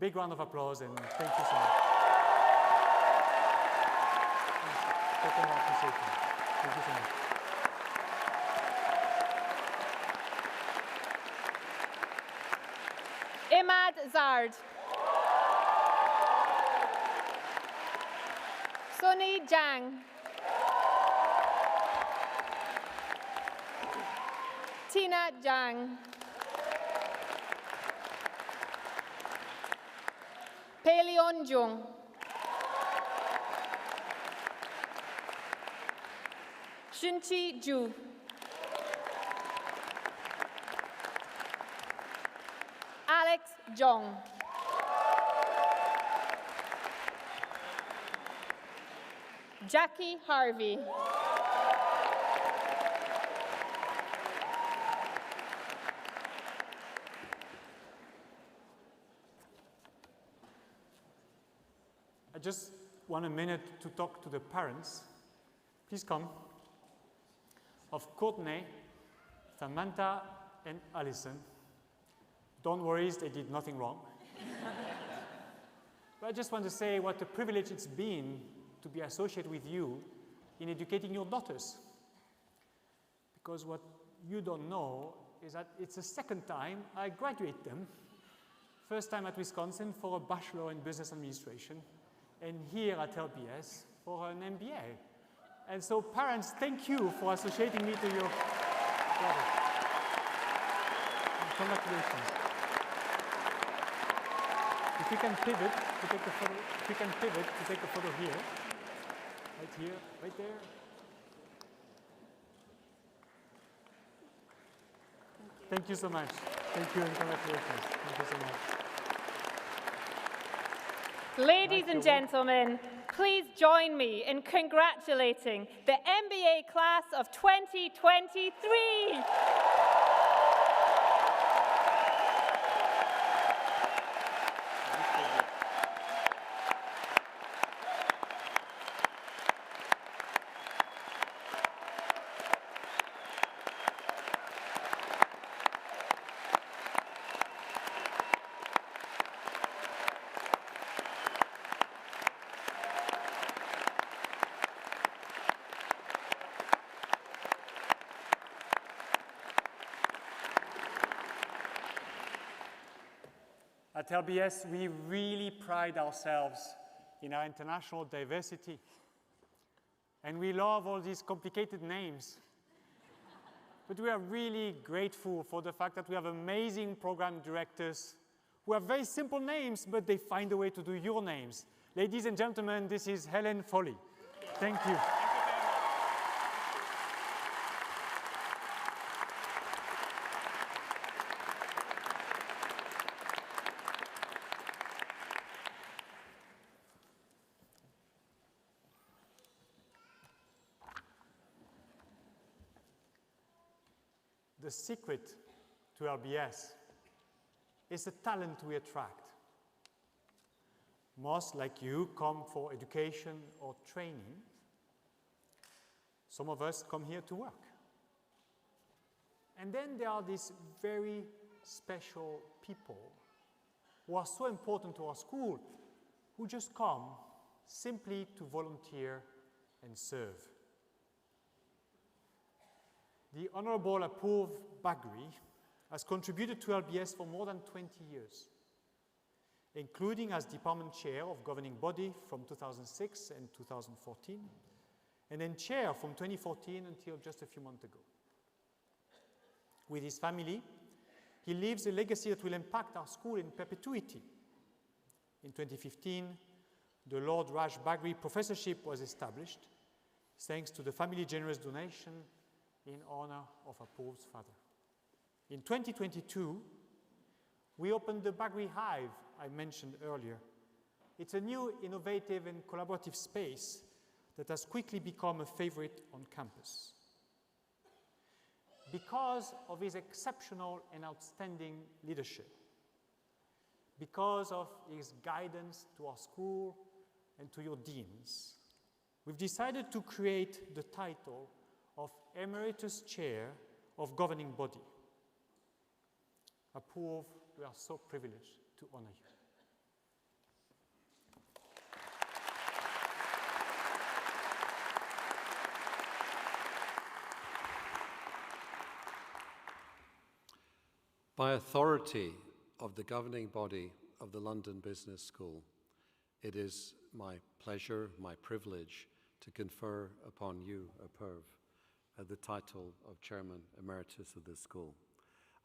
Big round of applause and thank you so much. Thank you so much. Imad Zard. Sunny Jang. Tina Jang. Peleon Jung. Shunchi Ju. Jong. Jackie Harvey. I just want a minute to talk to the parents. Please come. Of Courtney, Samantha, and Alison. Don't worry, they did nothing wrong. But I just want to say what a privilege it's been to be associated with you in educating your daughters. Because what you don't know is that it's the second time I graduate them. First time at Wisconsin for a Bachelor in Business Administration, and here at LBS for an MBA. And so parents, thank you for associating me to your daughter. And congratulations. If you can pivot to take a photo, here, right here, right there. Thank you so much. Thank you and congratulations. Thank you so much. Ladies and gentlemen, please join me in congratulating the MBA class of 2023. At LBS, we really pride ourselves in our international diversity. And we love all these complicated names. But we are really grateful for the fact that we have amazing program directors who have very simple names, but they find a way to do your names. Ladies and gentlemen, this is Helen Foley. Thank you. The secret to LBS is the talent we attract. Most, like you, come for education or training. Some of us come here to work. And then there are these very special people who are so important to our school, who just come simply to volunteer and serve. The Honorable Apurv Bagri has contributed to LBS for more than 20 years, including as Department Chair of Governing Body from 2006 and 2014, and then Chair from 2014 until just a few months ago. With his family, he leaves a legacy that will impact our school in perpetuity. In 2015, the Lord Raj Bagri Professorship was established, thanks to the family generous donation in honor of Apurv's father. In 2022, we opened the Bagri Hive I mentioned earlier. It's a new, innovative, and collaborative space that has quickly become a favorite on campus. Because of his exceptional and outstanding leadership, because of his guidance to our school and to your deans, we've decided to create the title of Emeritus Chair of Governing Body. Apurv, we are so privileged to honor you. By authority of the governing body of the London Business School, it is my pleasure, my privilege to confer upon you, Apurv, the title of Chairman Emeritus of this school.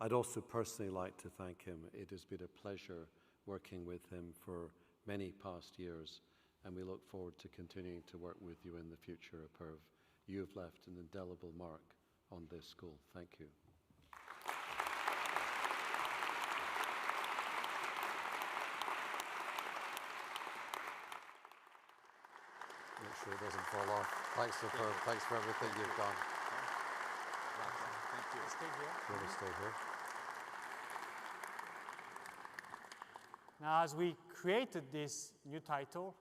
I'd also personally like to thank him. It has been a pleasure working with him for many past years, and we look forward to continuing to work with you in the future, Apurv. You have left an indelible mark on this school. Thank you. Make sure it doesn't fall off. Thanks for everything you've done. Thank you. Stay here. Do you want to stay here? Now, as we created this new title,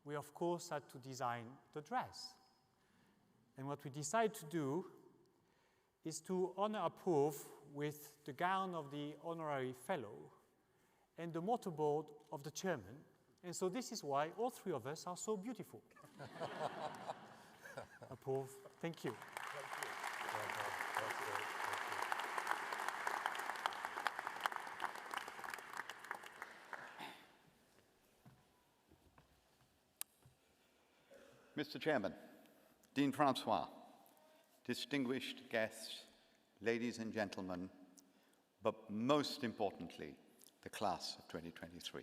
we of course had to design the dress. And what we decided to do is to honor Approve with the gown of the honorary fellow and the mortarboard of the chairman. And so this is why all three of us are so beautiful. Approve. Thank you. Mr. Chairman, Dean Francois, distinguished guests, ladies and gentlemen, but most importantly, the class of 2023.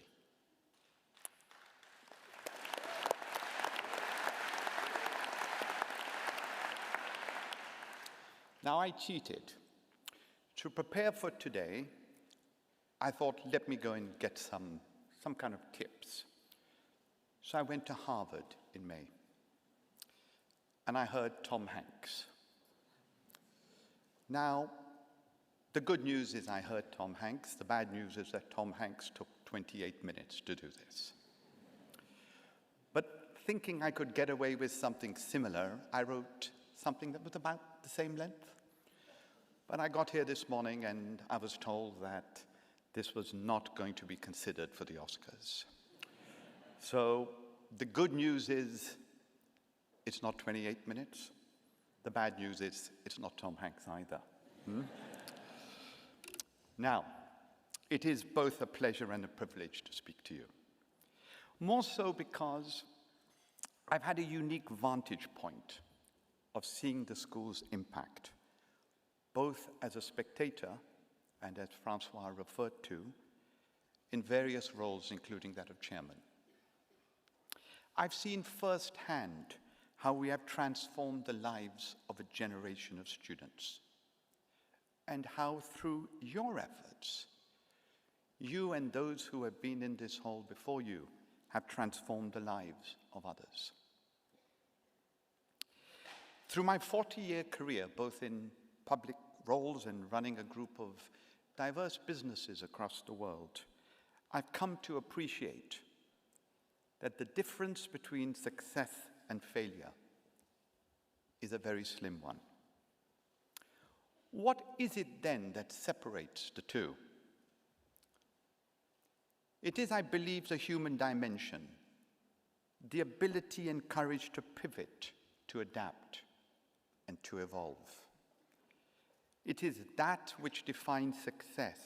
Now, I cheated. To prepare for today, I thought, let me go and get some kind of tips. So I went to Harvard in May. And I heard Tom Hanks. Now, the good news is I heard Tom Hanks. The bad news is that Tom Hanks took 28 minutes to do this. But thinking I could get away with something similar, I wrote something that was about the same length. But I got here this morning and I was told that this was not going to be considered for the Oscars. So the good news is it's not 28 minutes. The bad news is it's not Tom Hanks either. Now, it is both a pleasure and a privilege to speak to you. More so because I've had a unique vantage point of seeing the school's impact, both as a spectator and, as Francois referred to, in various roles, including that of chairman. I've seen firsthand how we have transformed the lives of a generation of students, and how through your efforts, you and those who have been in this hall before you have transformed the lives of others. Through my 40-year career, both in public roles and running a group of diverse businesses across the world, I've come to appreciate that the difference between success and failure is a very slim one. What is it then that separates the two? It is, I believe, the human dimension, the ability and courage to pivot, to adapt, and to evolve. It is that which defines success,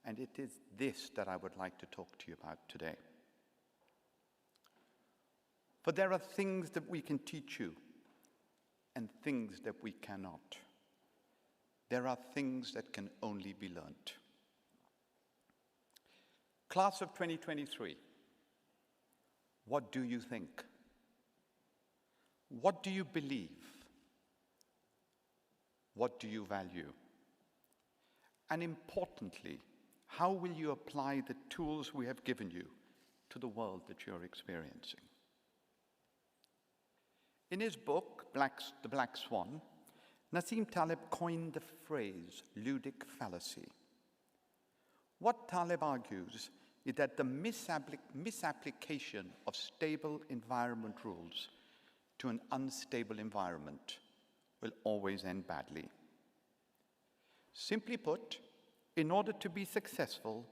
and it is this that I would like to talk to you about today. For there are things that we can teach you and things that we cannot. There are things that can only be learnt. Class of 2023, what do you think? What do you believe? What do you value? And importantly, how will you apply the tools we have given you to the world that you're experiencing? In his book, The Black Swan, Nassim Taleb coined the phrase ludic fallacy. What Taleb argues is that the misapplication of stable environment rules to an unstable environment will always end badly. Simply put, in order to be successful,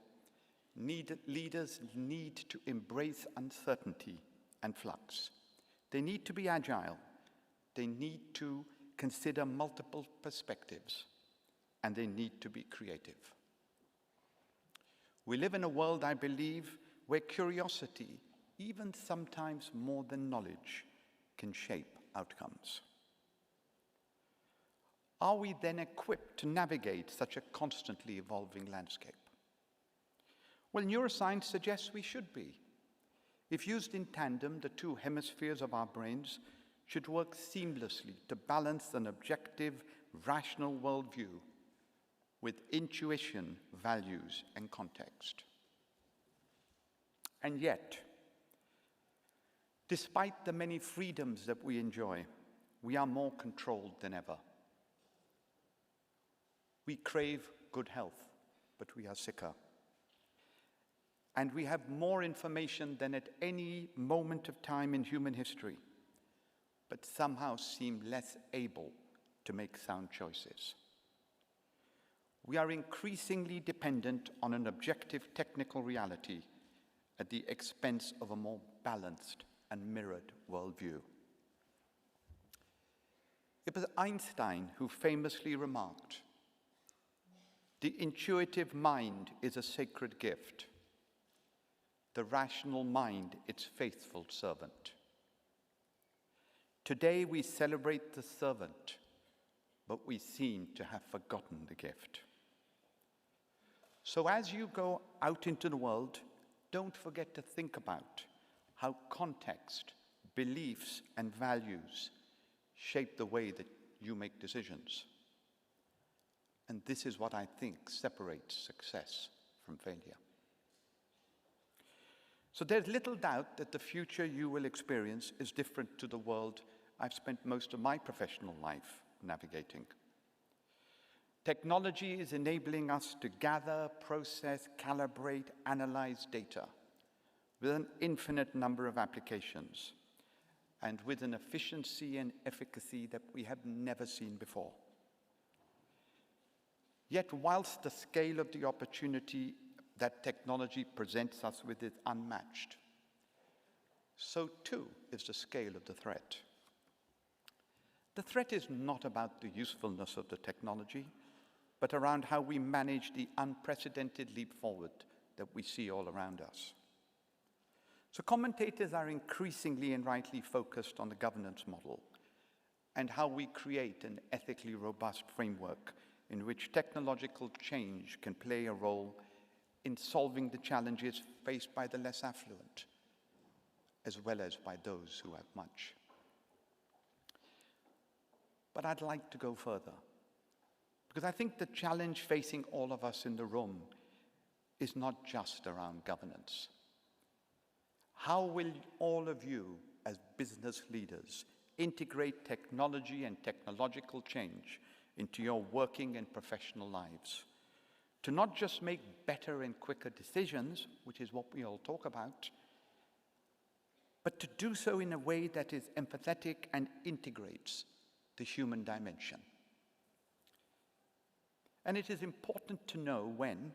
leaders need to embrace uncertainty and flux. They need to be agile. They need to consider multiple perspectives, and they need to be creative. We live in a world, I believe, where curiosity, even sometimes more than knowledge, can shape outcomes. Are we then equipped to navigate such a constantly evolving landscape? Well, neuroscience suggests we should be. If used in tandem, the two hemispheres of our brains should work seamlessly to balance an objective, rational worldview with intuition, values, and context. And yet, Despite the many freedoms that we enjoy, we are more controlled than ever. We crave good health, but we are sicker. And we have more information than at any moment of time in human history, but somehow seem less able to make sound choices. We are increasingly dependent on an objective technical reality at the expense of a more balanced and mirrored worldview. It was Einstein who famously remarked, "The intuitive mind is a sacred gift, the rational mind its faithful servant." Today we celebrate the servant, but we seem to have forgotten the gift. So as you go out into the world, don't forget to think about how context, beliefs, and values shape the way that you make decisions. And this is what I think separates success from failure. So there's little doubt that the future you will experience is different to the world I've spent most of my professional life navigating. Technology is enabling us to gather, process, calibrate, analyze data with an infinite number of applications and with an efficiency and efficacy that we have never seen before. Yet, whilst the scale of the opportunity that technology presents us with is unmatched, so too is the scale of the threat. The threat is not about the usefulness of the technology, but around how we manage the unprecedented leap forward that we see all around us. So commentators are increasingly and rightly focused on the governance model and how we create an ethically robust framework in which technological change can play a role in solving the challenges faced by the less affluent, as well as by those who have much. But I'd like to go further, because I think the challenge facing all of us in the room is not just around governance. How will all of you, as business leaders, integrate technology and technological change into your working and professional lives to not just make better and quicker decisions, which is what we all talk about, but to do so in a way that is empathetic and integrates the human dimension? And it is important to know when,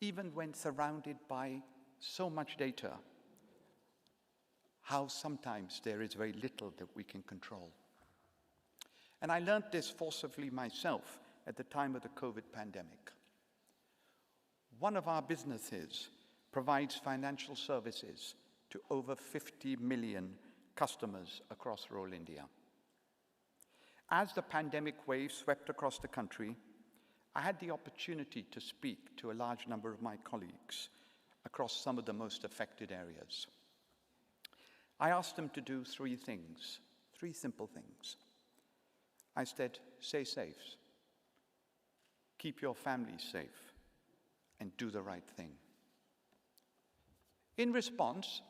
even when surrounded by so much data, how sometimes there is very little that we can control. And I learned this forcibly myself at the time of the COVID pandemic. One of our businesses provides financial services to over 50 million customers across rural India. As the pandemic wave swept across the country, I had the opportunity to speak to a large number of my colleagues across some of the most affected areas. I asked them to do three things, three simple things. I said, stay safe, keep your family safe, and do the right thing. In response,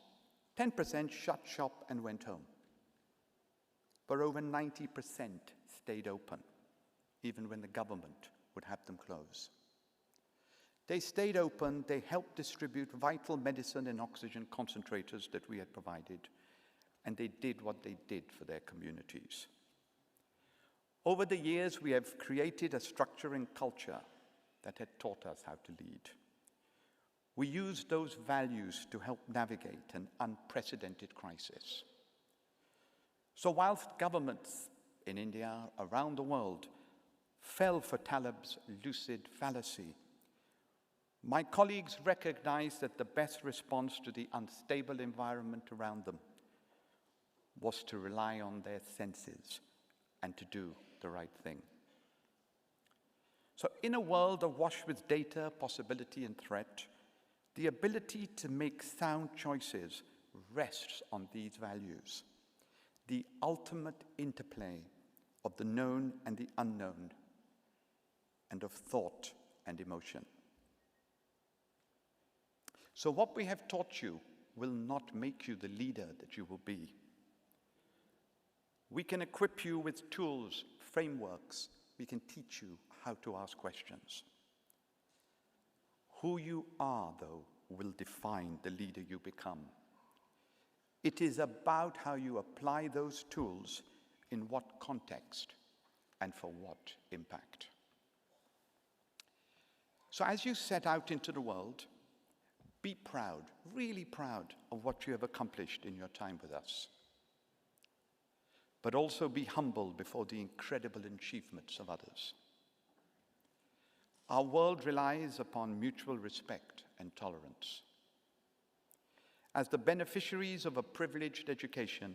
10% shut shop and went home. But over 90% stayed open, even when the government would have them close. They stayed open, they helped distribute vital medicine and oxygen concentrators that we had provided, and they did what they did for their communities. Over the years, we have created a structure and culture that had taught us how to lead. We used those values to help navigate an unprecedented crisis. So whilst governments in India, around the world, fell for Taleb's lucid fallacy, my colleagues recognized that the best response to the unstable environment around them was to rely on their senses and to do the right thing. So in a world awash with data, possibility, and threat, the ability to make sound choices rests on these values, the ultimate interplay of the known and the unknown, and of thought and emotion. So what we have taught you will not make you the leader that you will be. We can equip you with tools, frameworks. We can teach you how to ask questions. Who you are, though, will define the leader you become. It is about how you apply those tools in what context and for what impact. So as you set out into the world, be proud, really proud of what you have accomplished in your time with us. But also be humble before the incredible achievements of others. Our world relies upon mutual respect and tolerance. As the beneficiaries of a privileged education,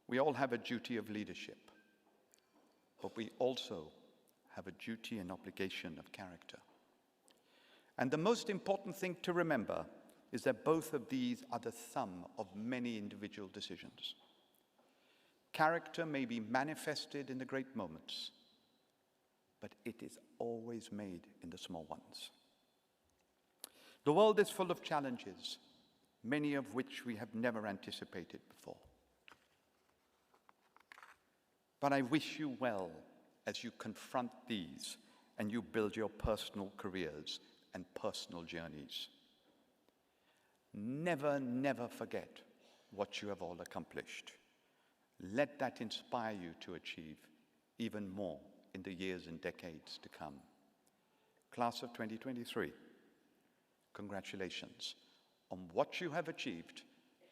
we all have a duty of leadership, but we also have a duty and obligation of character. And the most important thing to remember is that both of these are the sum of many individual decisions. Character may be manifested in the great moments, but it is always made in the small ones. The world is full of challenges, many of which we have never anticipated before. But I wish you well as you confront these and you build your personal careers and personal journeys. Never, never forget what you have all accomplished. Let that inspire you to achieve even more in the years and decades to come. Class of 2023, congratulations on what you have achieved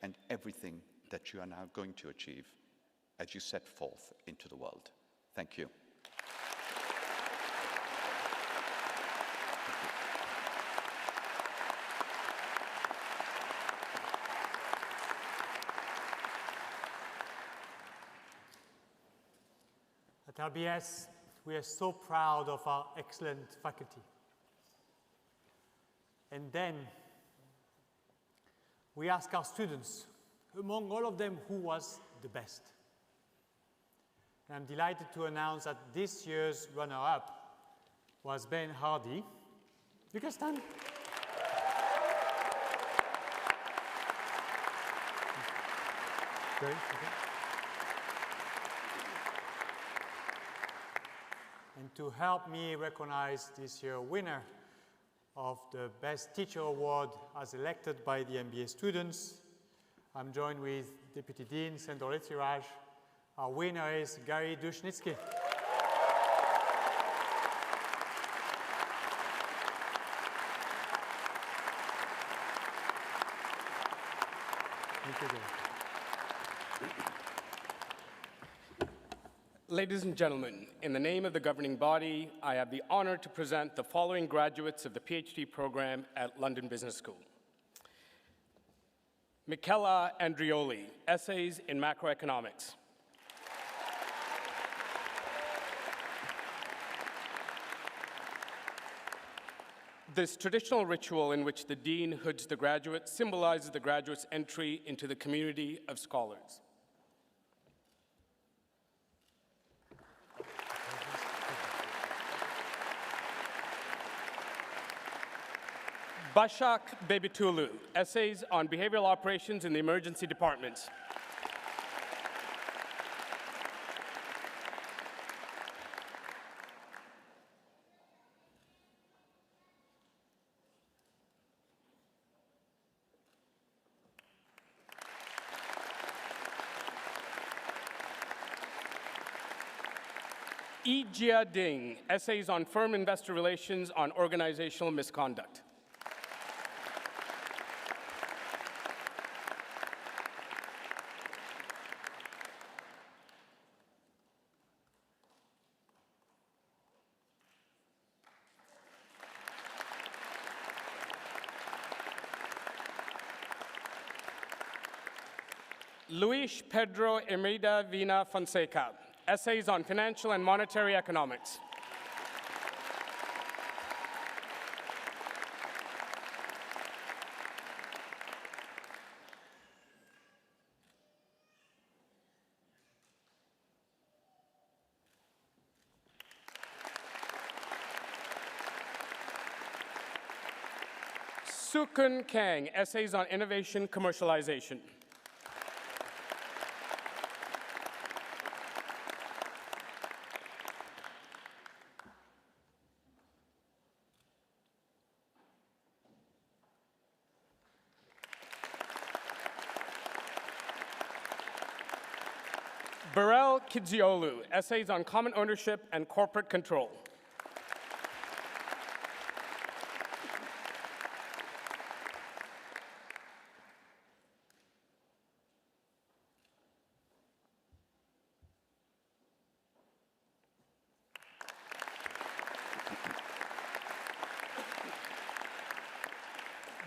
and everything that you are now going to achieve as you set forth into the world. Thank you. At RBS, we are so proud of our excellent faculty. And then we ask our students, among all of them, who was the best. And I'm delighted to announce that this year's runner-up was Ben Hardy. You can stand. Great. Okay. And to help me recognize this year's winner of the Best Teacher Award as elected by the MBA students, I'm joined with Deputy Dean Sendor Etiraj. Our winner is Gary Dushnitsky. Thank you, Gary. Ladies and gentlemen, in the name of the governing body, I have the honor to present the following graduates of the PhD program at London Business School. Michela Andrioli, Essays in Macroeconomics. This traditional ritual in which the dean hoods the graduate symbolizes the graduate's entry into the community of scholars. Başak Bebitulu, Essays on Behavioral Operations in the Emergency Department. Jia Ding, Essays on Firm Investor Relations on Organizational Misconduct. Luis Pedro Emerida Vina Fonseca, Essays on Financial and Monetary Economics. Sukun Kang, Essays on Innovation Commercialization. Burrell Kidziolu, Essays on Common Ownership and Corporate Control.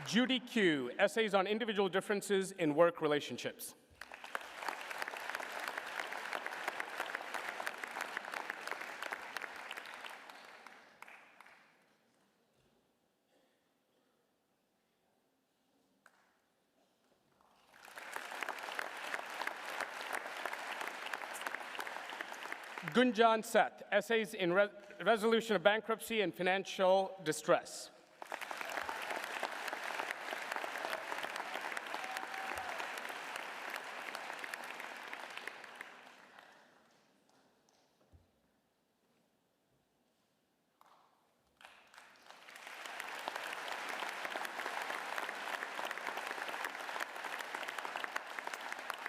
Judy Q, Essays on Individual Differences in Work Relationships. Gunjan Seth, Essays in Resolution of Bankruptcy and Financial Distress.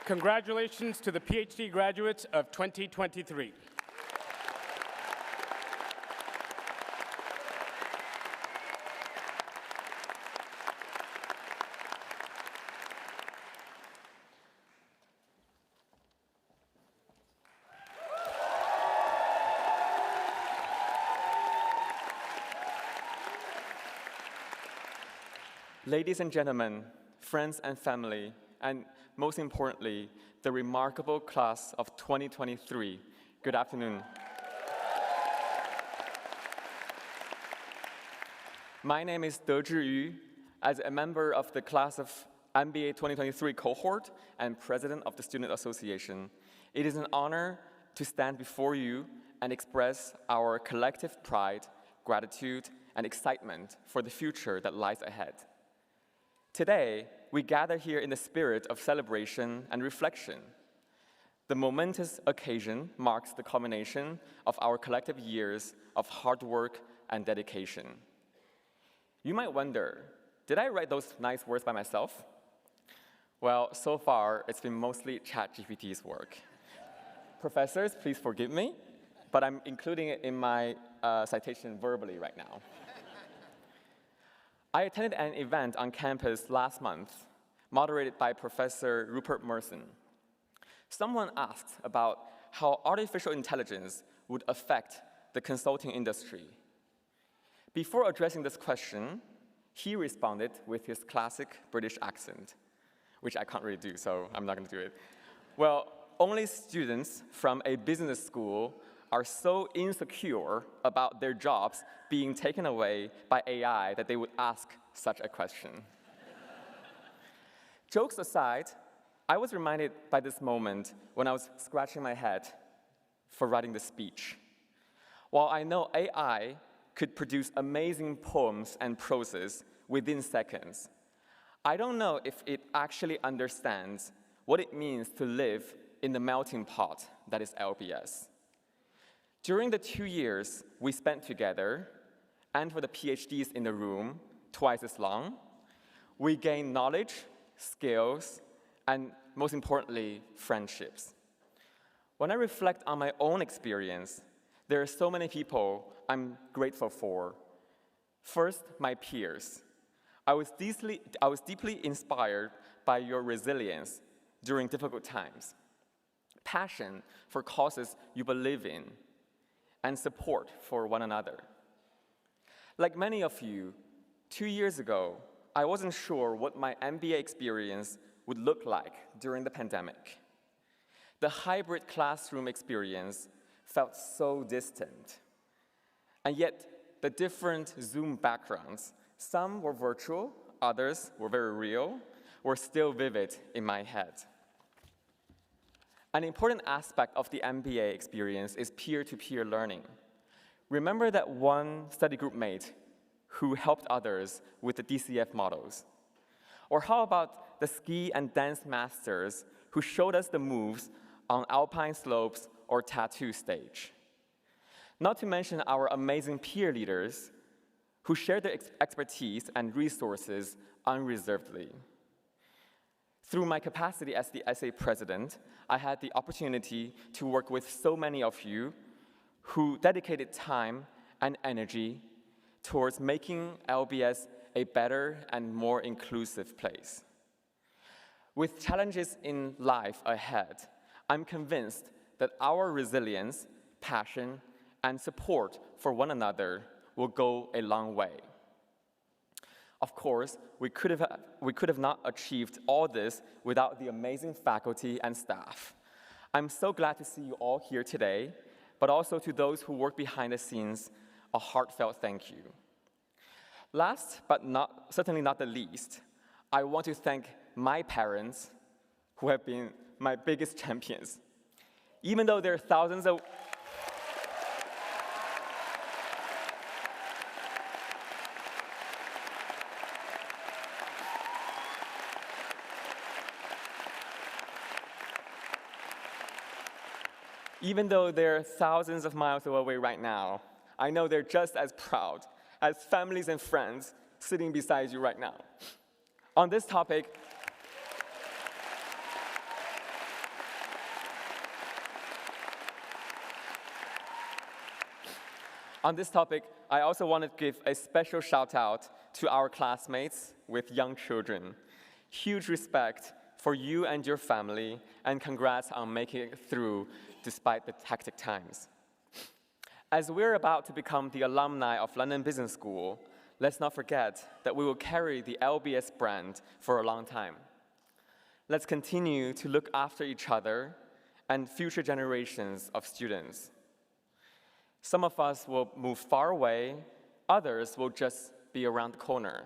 Congratulations to the PhD graduates of 2023. Ladies and gentlemen, friends and family, and most importantly, the remarkable class of 2023, good afternoon. My name is De Zhiyu. As a member of the class of MBA 2023 cohort and president of the Student Association, it is an honor to stand before you and express our collective pride, gratitude, and excitement for the future that lies ahead. Today, we gather here in the spirit of celebration and reflection. The momentous occasion marks the culmination of our collective years of hard work and dedication. You might wonder, did I write those nice words by myself? Well, so far, it's been mostly ChatGPT's work. Professors, please forgive me, but I'm including it in my citation verbally right now. I attended an event on campus last month, moderated by Professor Rupert Merson. Someone asked about how artificial intelligence would affect the consulting industry. Before addressing this question, he responded with his classic British accent, which I can't really do, so I'm not going to do it. Well, only students from a business school are so insecure about their jobs being taken away by AI that they would ask such a question. Jokes aside, I was reminded by this moment when I was scratching my head for writing the speech. While I know AI could produce amazing poems and proses within seconds, I don't know if it actually understands what it means to live in the melting pot that is LBS. During the 2 years we spent together, and for the PhDs in the room, twice as long, we gained knowledge, skills, and most importantly, friendships. When I reflect on my own experience, there are so many people I'm grateful for. First, my peers. I was deeply inspired by your resilience during difficult times, passion for causes you believe in, and support for one another. Like many of you, 2 years ago, I wasn't sure what my MBA experience would look like during the pandemic. The hybrid classroom experience felt so distant. And yet, the different Zoom backgrounds, some were virtual, others were very real, were still vivid in my head. An important aspect of the MBA experience is peer-to-peer learning. Remember that one study group mate who helped others with the DCF models? Or how about the ski and dance masters who showed us the moves on alpine slopes or tattoo stage? Not to mention our amazing peer leaders who shared their expertise and resources unreservedly. Through my capacity as the SA president, I had the opportunity to work with so many of you who dedicated time and energy towards making LBS a better and more inclusive place. With challenges in life ahead, I'm convinced that our resilience, passion, and support for one another will go a long way. Of course, we could have not achieved all this without the amazing faculty and staff. I'm so glad to see you all here today, but also to those who work behind the scenes, a heartfelt thank you. Last, but certainly not the least, I want to thank my parents, who have been my biggest champions. Even though there are thousands of Even though they're thousands of miles away right now, I know they're just as proud as families and friends sitting beside you right now. On this topic, I also want to give a special shout out to our classmates with young children. Huge respect for you and your family, and congrats on making it through despite the hectic times. As we're about to become the alumni of London Business School, let's not forget that we will carry the LBS brand for a long time. Let's continue to look after each other and future generations of students. Some of us will move far away, others will just be around the corner.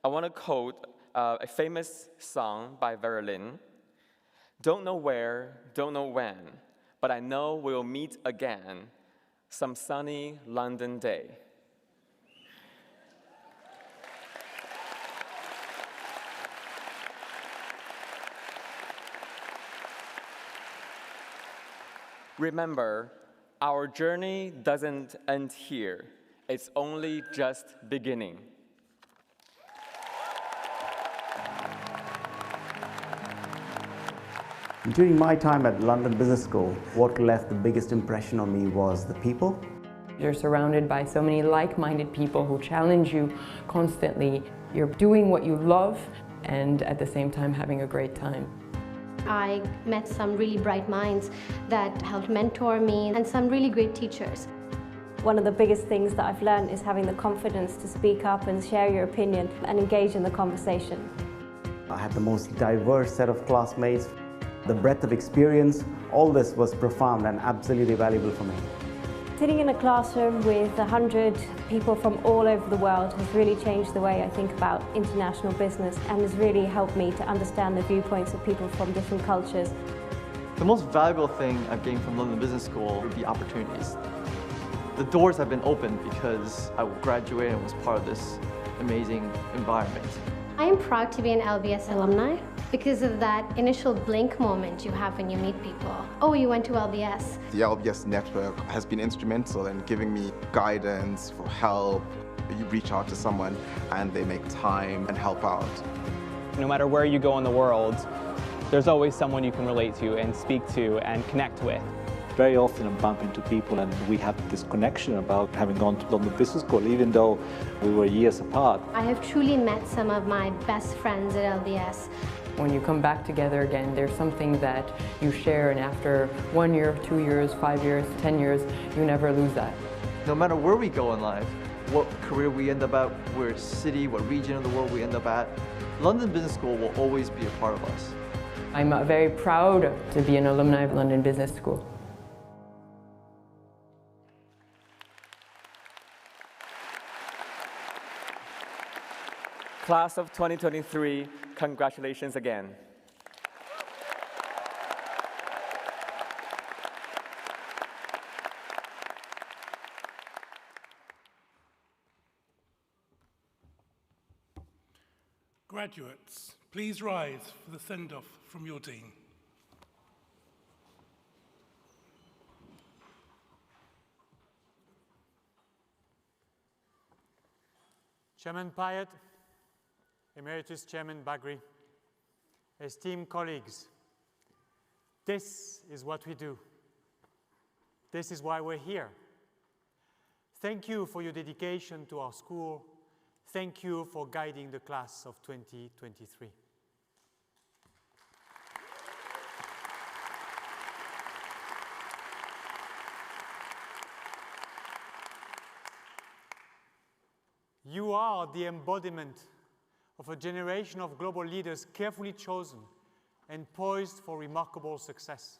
I want to quote a famous song by Verlin. Don't know where, don't know when, but I know we'll meet again some sunny London day. Remember, our journey doesn't end here. It's only just beginning. During my time at London Business School, what left the biggest impression on me was the people. You're surrounded by so many like-minded people who challenge you constantly. You're doing what you love and at the same time having a great time. I met some really bright minds that helped mentor me and some really great teachers. One of the biggest things that I've learned is having the confidence to speak up and share your opinion and engage in the conversation. I had the most diverse set of classmates. The breadth of experience, all this was profound and absolutely valuable for me. Sitting in a classroom with 100 people from all over the world has really changed the way I think about international business and has really helped me to understand the viewpoints of people from different cultures. The most valuable thing I've gained from London Business School would be opportunities. The doors have been opened because I graduated and was part of this amazing environment. I am proud to be an LBS alumni because of that initial blink moment you have when you meet people. Oh, you went to LBS. The LBS network has been instrumental in giving me guidance, for help. You reach out to someone and they make time and help out. No matter where you go in the world, there's always someone you can relate to and speak to and connect with. Very often I bump into people and we have this connection about having gone to London Business School, even though we were years apart. I have truly met some of my best friends at LBS. When you come back together again, there's something that you share, and after 1 year, 2 years, 5 years, 10 years, you never lose that. No matter where we go in life, what career we end up at, where city, what region of the world we end up at, London Business School will always be a part of us. I'm very proud to be an alumni of London Business School. Class of 2023, congratulations again. graduates, please rise for the send-off from your Dean. Chairman Pyatt, Emeritus Chairman Bagri, esteemed colleagues, this is what we do. This is why we're here. Thank you for your dedication to our school. Thank you for guiding the class of 2023. You are the embodiment of a generation of global leaders carefully chosen and poised for remarkable success.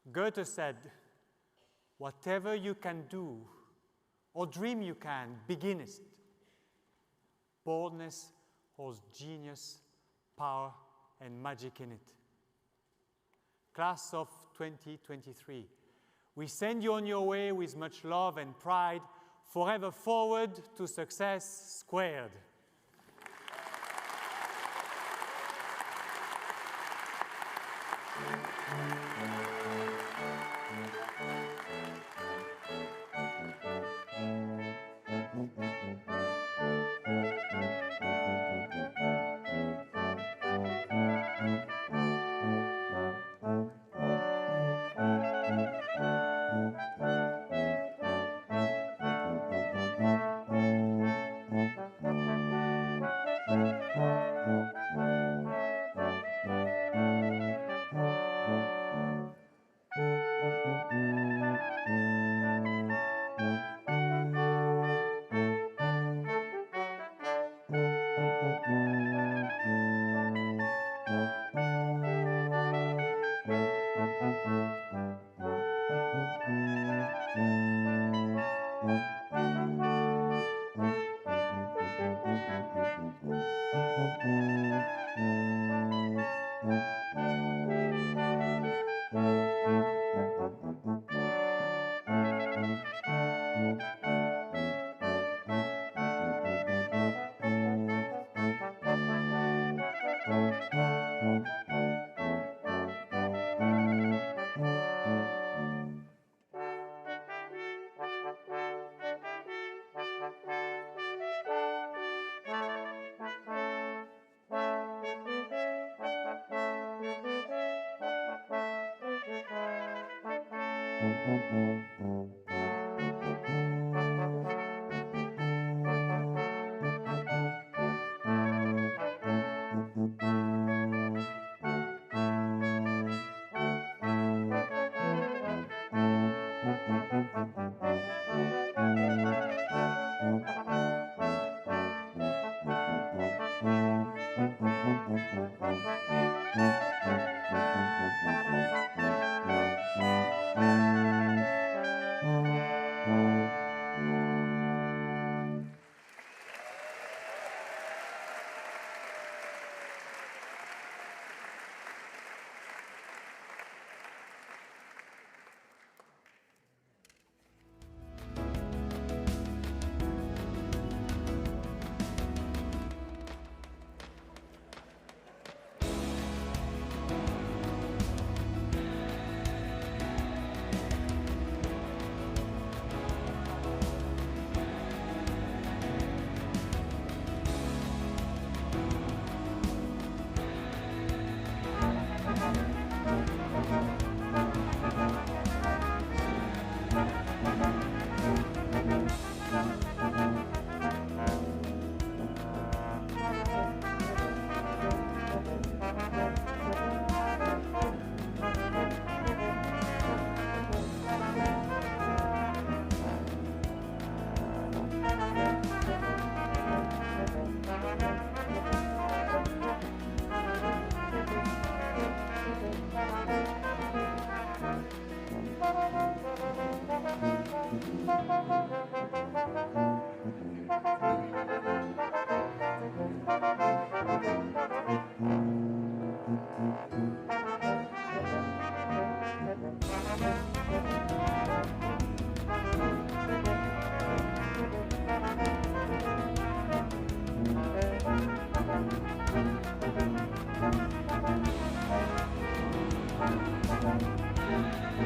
Goethe said, "Whatever you can do or dream you can, begin it." Boldness holds genius, power, and magic in it. Class of 2023, we send you on your way with much love and pride, forever forward to success squared.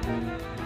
you.